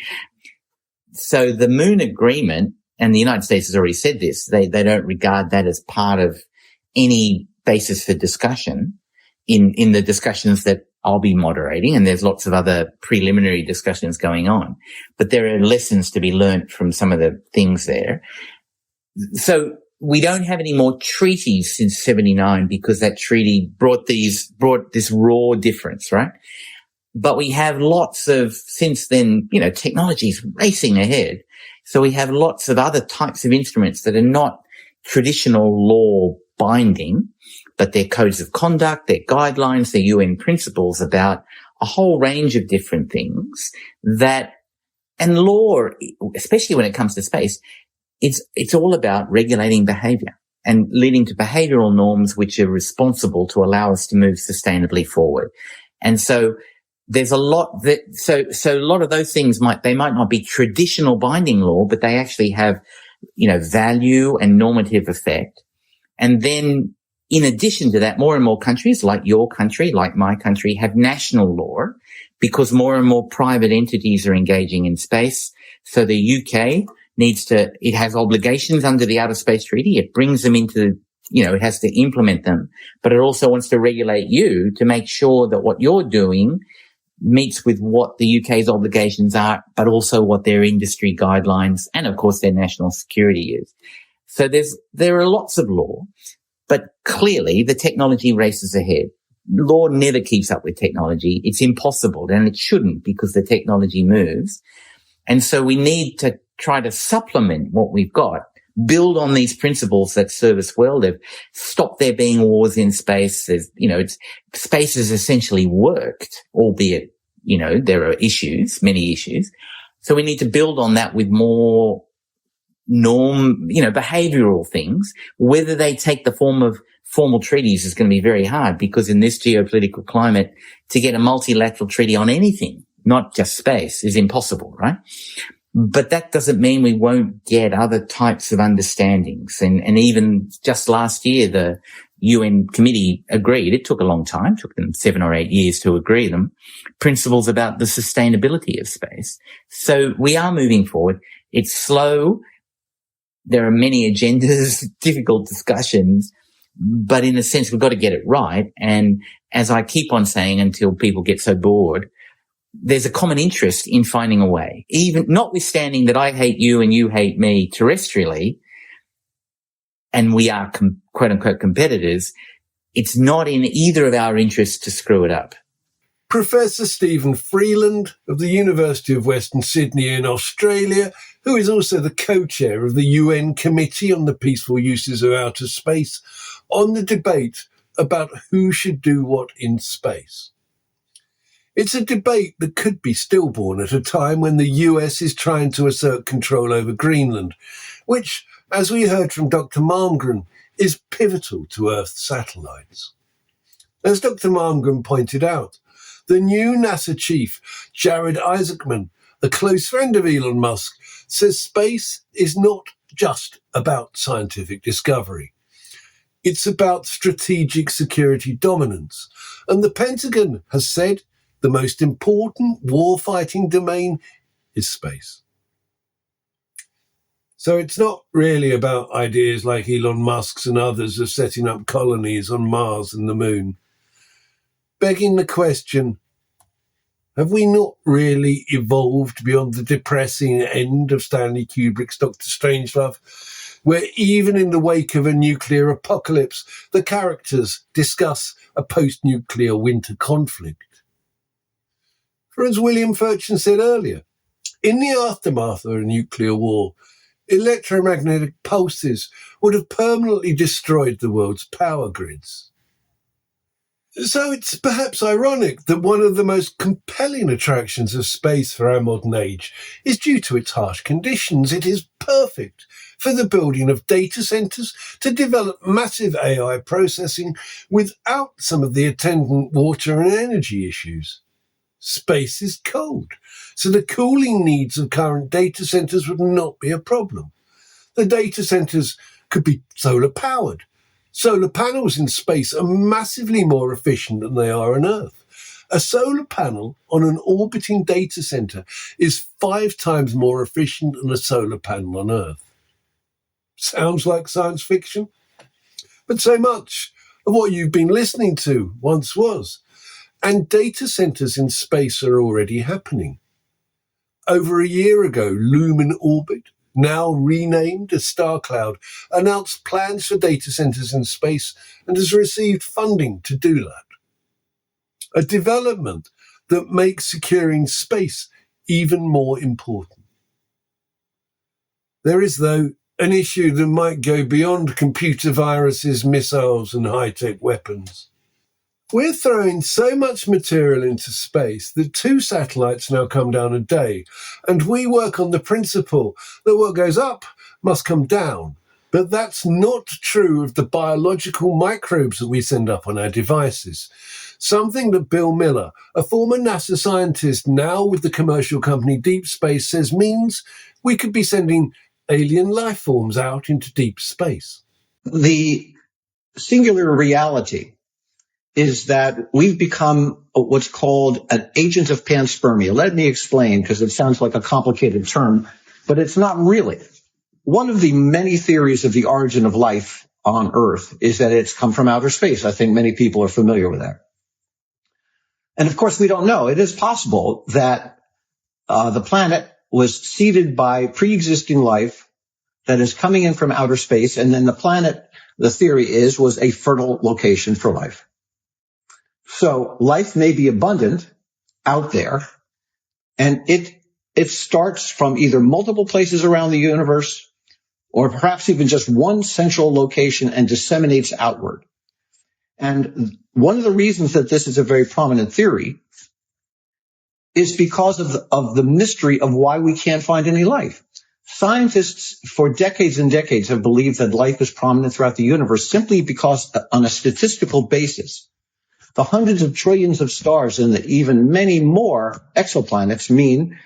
So the Moon Agreement, and the United States has already said this, they don't regard that as part of any basis for discussion in the discussions that I'll be moderating. And there's lots of other preliminary discussions going on, but there are lessons to be learned from some of the things there. So we don't have any more treaties since 79 because that treaty brought this raw difference, right? But we have lots of, since then, technology's racing ahead. So we have lots of other types of instruments that are not traditional law binding, but they're codes of conduct, they're guidelines, they're UN principles about a whole range of different things and law, especially when it comes to space, it's all about regulating behavior and leading to behavioral norms which are responsible to allow us to move sustainably forward. And so there's a lot so a lot of those things might not be traditional binding law, but they actually have, value and normative effect. And then in addition to that, more and more countries like your country, like my country, have national law because more and more private entities are engaging in space. So the UK it has obligations under the Outer Space Treaty. It brings them into, it has to implement them, but it also wants to regulate you to make sure that what you're doing meets with what the UK's obligations are, but also what their industry guidelines and of course their national security is. So there are lots of law, but clearly the technology races ahead. Law never keeps up with technology. It's impossible, and it shouldn't because the technology moves. And so we need to try to supplement what we've got, build on these principles that serve us well. They've stopped there being wars in space. Space has essentially worked, albeit, there are many issues. So we need to build on that with more behavioral things, whether they take the form of formal treaties is going to be very hard, because in this geopolitical climate, to get a multilateral treaty on anything, not just space, is impossible, right? But that doesn't mean we won't get other types of understandings. And even just last year, the UN committee agreed, it took a long time, it took them 7 or 8 years to agree them, principles about the sustainability of space. So we are moving forward. It's slow. There are many agendas, difficult discussions, but in a sense, we've got to get it right. And as I keep on saying until people get so bored, there's a common interest in finding a way, even notwithstanding that I hate you and you hate me terrestrially, and we are quote unquote competitors. It's not in either of our interests to screw it up. Professor Stephen Freeland of the University of Western Sydney in Australia, who is also the co-chair of the UN Committee on the Peaceful Uses of Outer Space, on the debate about who should do what in space. It's a debate that could be stillborn at a time when the US is trying to assert control over Greenland, which, as we heard from Dr. Malmgren, is pivotal to Earth's satellites. As Dr. Malmgren pointed out, the new NASA chief, Jared Isaacman, a close friend of Elon Musk, says space is not just about scientific discovery. It's about strategic security dominance. And the Pentagon has said the most important war-fighting domain is space. So it's not really about ideas like Elon Musk's and others of setting up colonies on Mars and the Moon. Begging the question, have we not really evolved beyond the depressing end of Stanley Kubrick's Dr. Strangelove, where even in the wake of a nuclear apocalypse, the characters discuss a post-nuclear winter conflict? For as William Furchin said earlier, in the aftermath of a nuclear war, electromagnetic pulses would have permanently destroyed the world's power grids. So it's perhaps ironic that one of the most compelling attractions of space for our modern age is due to its harsh conditions. It is perfect for the building of data centers to develop massive AI processing without some of the attendant water and energy issues. Space is cold, so the cooling needs of current data centers would not be a problem. The data centers could be solar powered. Solar panels in space are massively more efficient than they are on Earth. A solar panel on an orbiting data center is 5 times more efficient than a solar panel on Earth. Sounds like science fiction? But so much of what you've been listening to once was. And data centers in space are already happening. Over a year ago, Lumen Orbit, now renamed as StarCloud, announced plans for data centers in space and has received funding to do that. A development that makes securing space even more important. There is, though, an issue that might go beyond computer viruses, missiles, and high-tech weapons. We're throwing so much material into space that 2 satellites now come down a day, and we work on the principle that what goes up must come down. But that's not true of the biological microbes that we send up on our devices. Something that Bill Miller, a former NASA scientist now with the commercial company Deep Space, says means we could be sending alien life forms out into deep space. The singular reality is that we've become what's called an agent of panspermia. Let me explain, because it sounds like a complicated term, but it's not really. One of the many theories of the origin of life on Earth is that it's come from outer space. I think many people are familiar with that. And of course, we don't know. It is possible that the planet was seeded by pre-existing life that is coming in from outer space, and then the planet, the theory is, was a fertile location for life. So life may be abundant out there, and it starts from either multiple places around the universe or perhaps even just one central location and disseminates outward. And one of the reasons that this is a very prominent theory is because of the mystery of why we can't find any life. Scientists for decades and decades have believed that life is prominent throughout the universe simply because, on a statistical basis, the hundreds of trillions of stars and the even many more exoplanets mean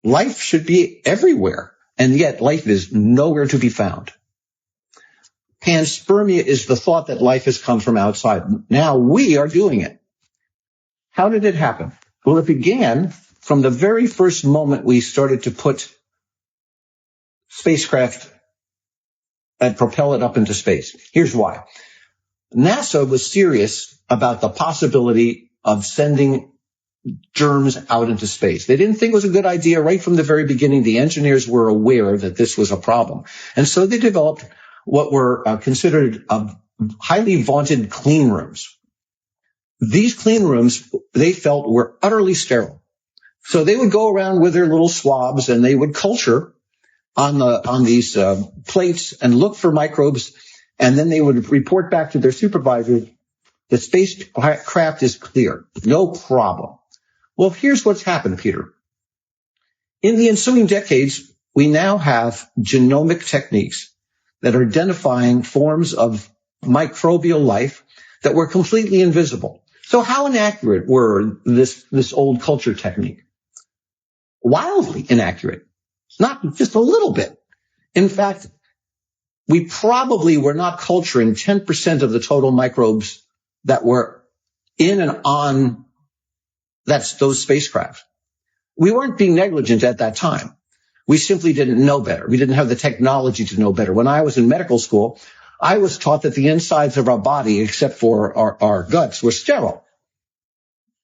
life should be everywhere, and yet life is nowhere to be found. Panspermia is the thought that life has come from outside. Now we are doing it. How did it happen? Well, it began from the very first moment we started to put spacecraft and propel it up into space. Here's why. NASA was serious about the possibility of sending germs out into space. They didn't think it was a good idea right from the very beginning. The engineers were aware that this was a problem. And so they developed what were considered highly vaunted clean rooms. These clean rooms, they felt, were utterly sterile. So they would go around with their little swabs and they would culture on these plates and look for microbes. And then they would report back to their supervisors, the spacecraft is clear, no problem. Well, here's what's happened, Peter. In the ensuing decades, we now have genomic techniques that are identifying forms of microbial life that were completely invisible. So how inaccurate were this old culture technique? Wildly inaccurate. Not just a little bit. In fact, we probably were not culturing 10% of the total microbes that were in and on those spacecraft. We weren't being negligent at that time. We simply didn't know better. We didn't have the technology to know better. When I was in medical school, I was taught that the insides of our body, except for our guts, were sterile.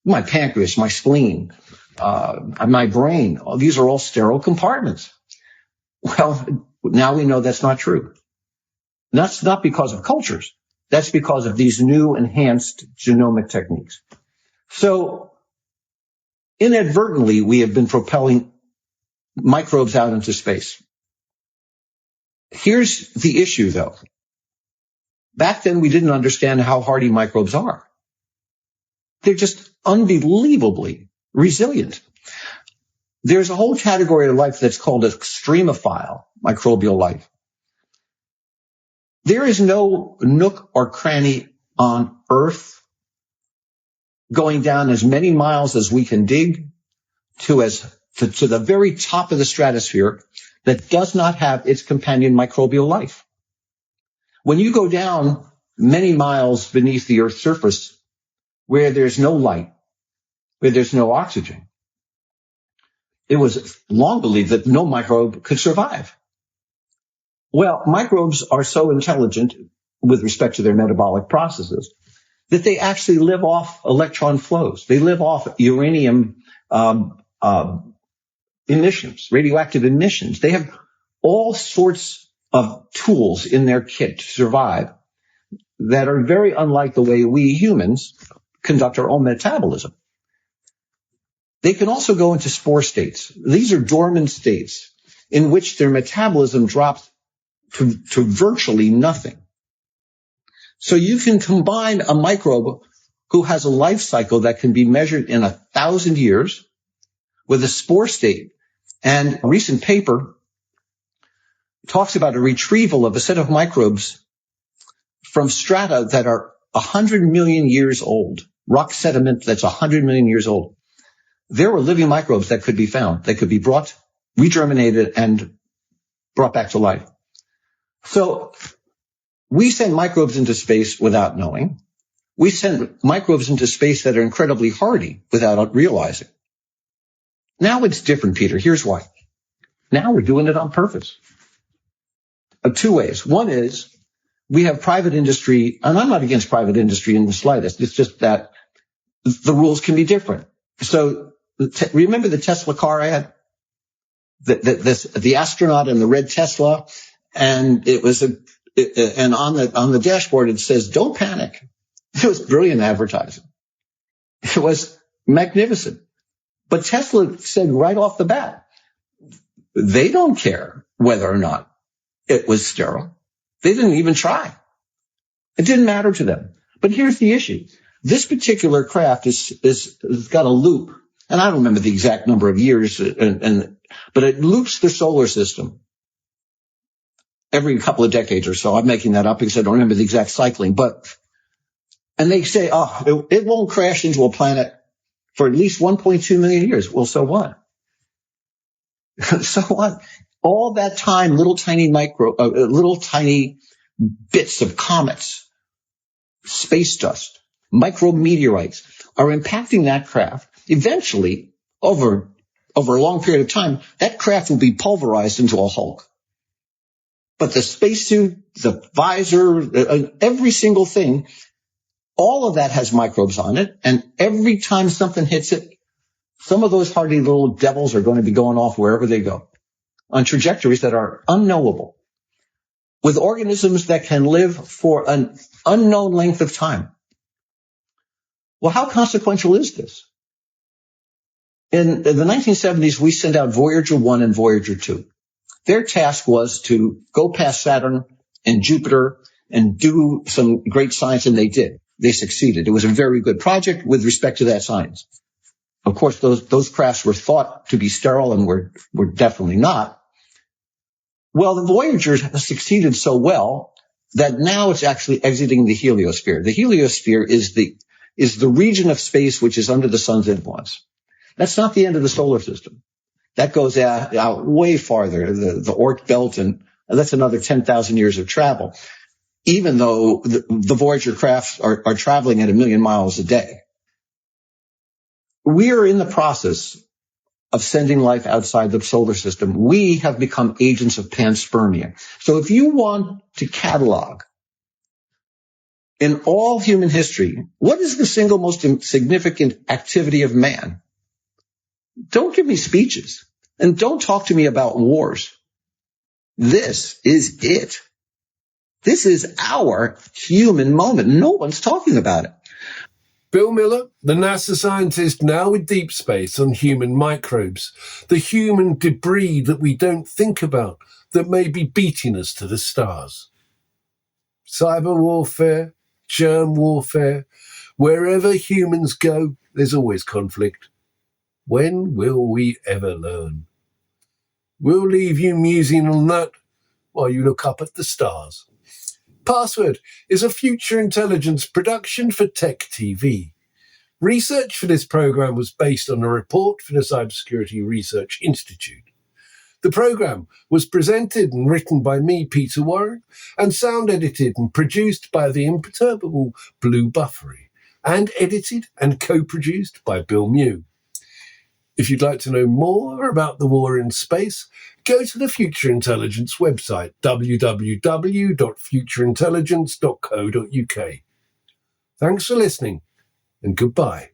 My pancreas, my spleen, my brain, these are all sterile compartments. Well, now we know that's not true. That's not because of cultures. That's because of these new enhanced genomic techniques. So inadvertently, we have been propelling microbes out into space. Here's the issue, though. Back then, we didn't understand how hardy microbes are. They're just unbelievably resilient. There's a whole category of life that's called extremophile microbial life. There is no nook or cranny on Earth going down as many miles as we can dig to the very top of the stratosphere that does not have its companion microbial life. When you go down many miles beneath the Earth's surface, where there's no light, where there's no oxygen, it was long believed that no microbe could survive. Well, microbes are so intelligent with respect to their metabolic processes that they actually live off electron flows. They live off uranium emissions, radioactive emissions. They have all sorts of tools in their kit to survive that are very unlike the way we humans conduct our own metabolism. They can also go into spore states. These are dormant states in which their metabolism drops to virtually nothing. So you can combine a microbe who has a life cycle that can be measured in 1,000 years with a spore state. And a recent paper talks about a retrieval of a set of microbes from strata that are 100 million years old, rock sediment that's 100 million years old. There were living microbes that could be found, that could be brought, regerminated, and brought back to life. So we send microbes into space without knowing. We send microbes into space that are incredibly hardy without realizing. Now it's different, Peter. Here's why. Now we're doing it on purpose. Two ways. One is we have private industry, and I'm not against private industry in the slightest. It's just that the rules can be different. So remember the Tesla car ad? The astronaut in the red Tesla, and it was and on the dashboard it says, "Don't panic." It was brilliant advertising. It was magnificent. But Tesla said right off the bat, they don't care whether or not it was sterile. They didn't even try. It didn't matter to them. But here's the issue. This particular craft is got a loop, and I don't remember the exact number of years, and but it loops the solar system every couple of decades or so. I'm making that up because I don't remember the exact cycling, and they say, it won't crash into a planet for at least 1.2 million years. Well, so what? So what? All that time, little tiny bits of comets, space dust, micrometeorites are impacting that craft. Eventually, over a long period of time, that craft will be pulverized into a hulk. But the spacesuit, the visor, every single thing, all of that has microbes on it. And every time something hits it, some of those hardy little devils are going to be going off wherever they go on trajectories that are unknowable with organisms that can live for an unknown length of time. Well, how consequential is this? In the 1970s, we sent out Voyager 1 and Voyager 2. Their task was to go past Saturn and Jupiter and do some great science, and they did. They succeeded. It was a very good project with respect to that science. Of course, those crafts were thought to be sterile and were definitely not. Well, the Voyager succeeded so well that now it's actually exiting the heliosphere. The heliosphere is the region of space which is under the sun's influence. That's not the end of the solar system. That goes out way farther, the Oort belt, and that's another 10,000 years of travel, even though the Voyager crafts are traveling at 1 million miles a day. We are in the process of sending life outside the solar system. We have become agents of panspermia. So if you want to catalog in all human history, what is the single most significant activity of man? Don't give me speeches and don't talk to me about wars. This is it. This is our human moment. No one's talking about it. Bill Miller, the NASA scientist now with deep space on human microbes, the human debris that we don't think about that may be beating us to the stars. Cyber warfare, germ warfare, wherever humans go, there's always conflict. When will we ever learn? We'll leave you musing on that while you look up at the stars. PassW0rd is a future intelligence production for TechTV. Research for this program was based on a report for the Cybersecurity Research Institute. The program was presented and written by me, Peter Warren, and sound edited and produced by the imperturbable Blue Buffery, and edited and co-produced by Bill Mew. If you'd like to know more about the war in space, go to the Future Intelligence website, www.futureintelligence.co.uk. Thanks for listening, and goodbye.